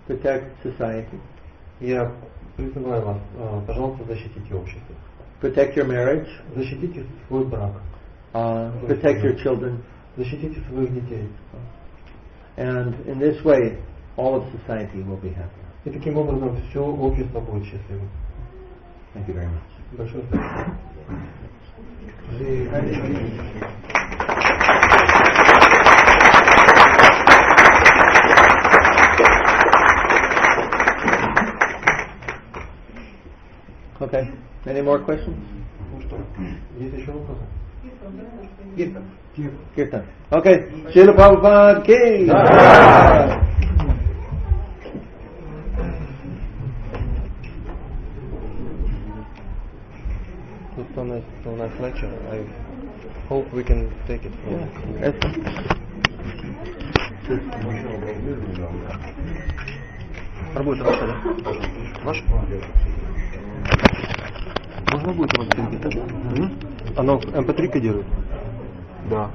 protect society. Я призываю вас, пожалуйста, защитите общество. Protect your marriage. Защитите свой брак. Protect your children. Защитите своих детей. And in this way, all of society will be happy. И таким образом все общество будет счастливым. Thank you very much. Большое спасибо. Okay. Any more questions? Ну что, есть еще вопросы? Kirtan. Okay. Srila Prabhupada ki. So nice lecture. I hope we can take it from Работа ваша, да? Ваша? Можно будет у вас перейти? Оно MP3 кодирует? Да.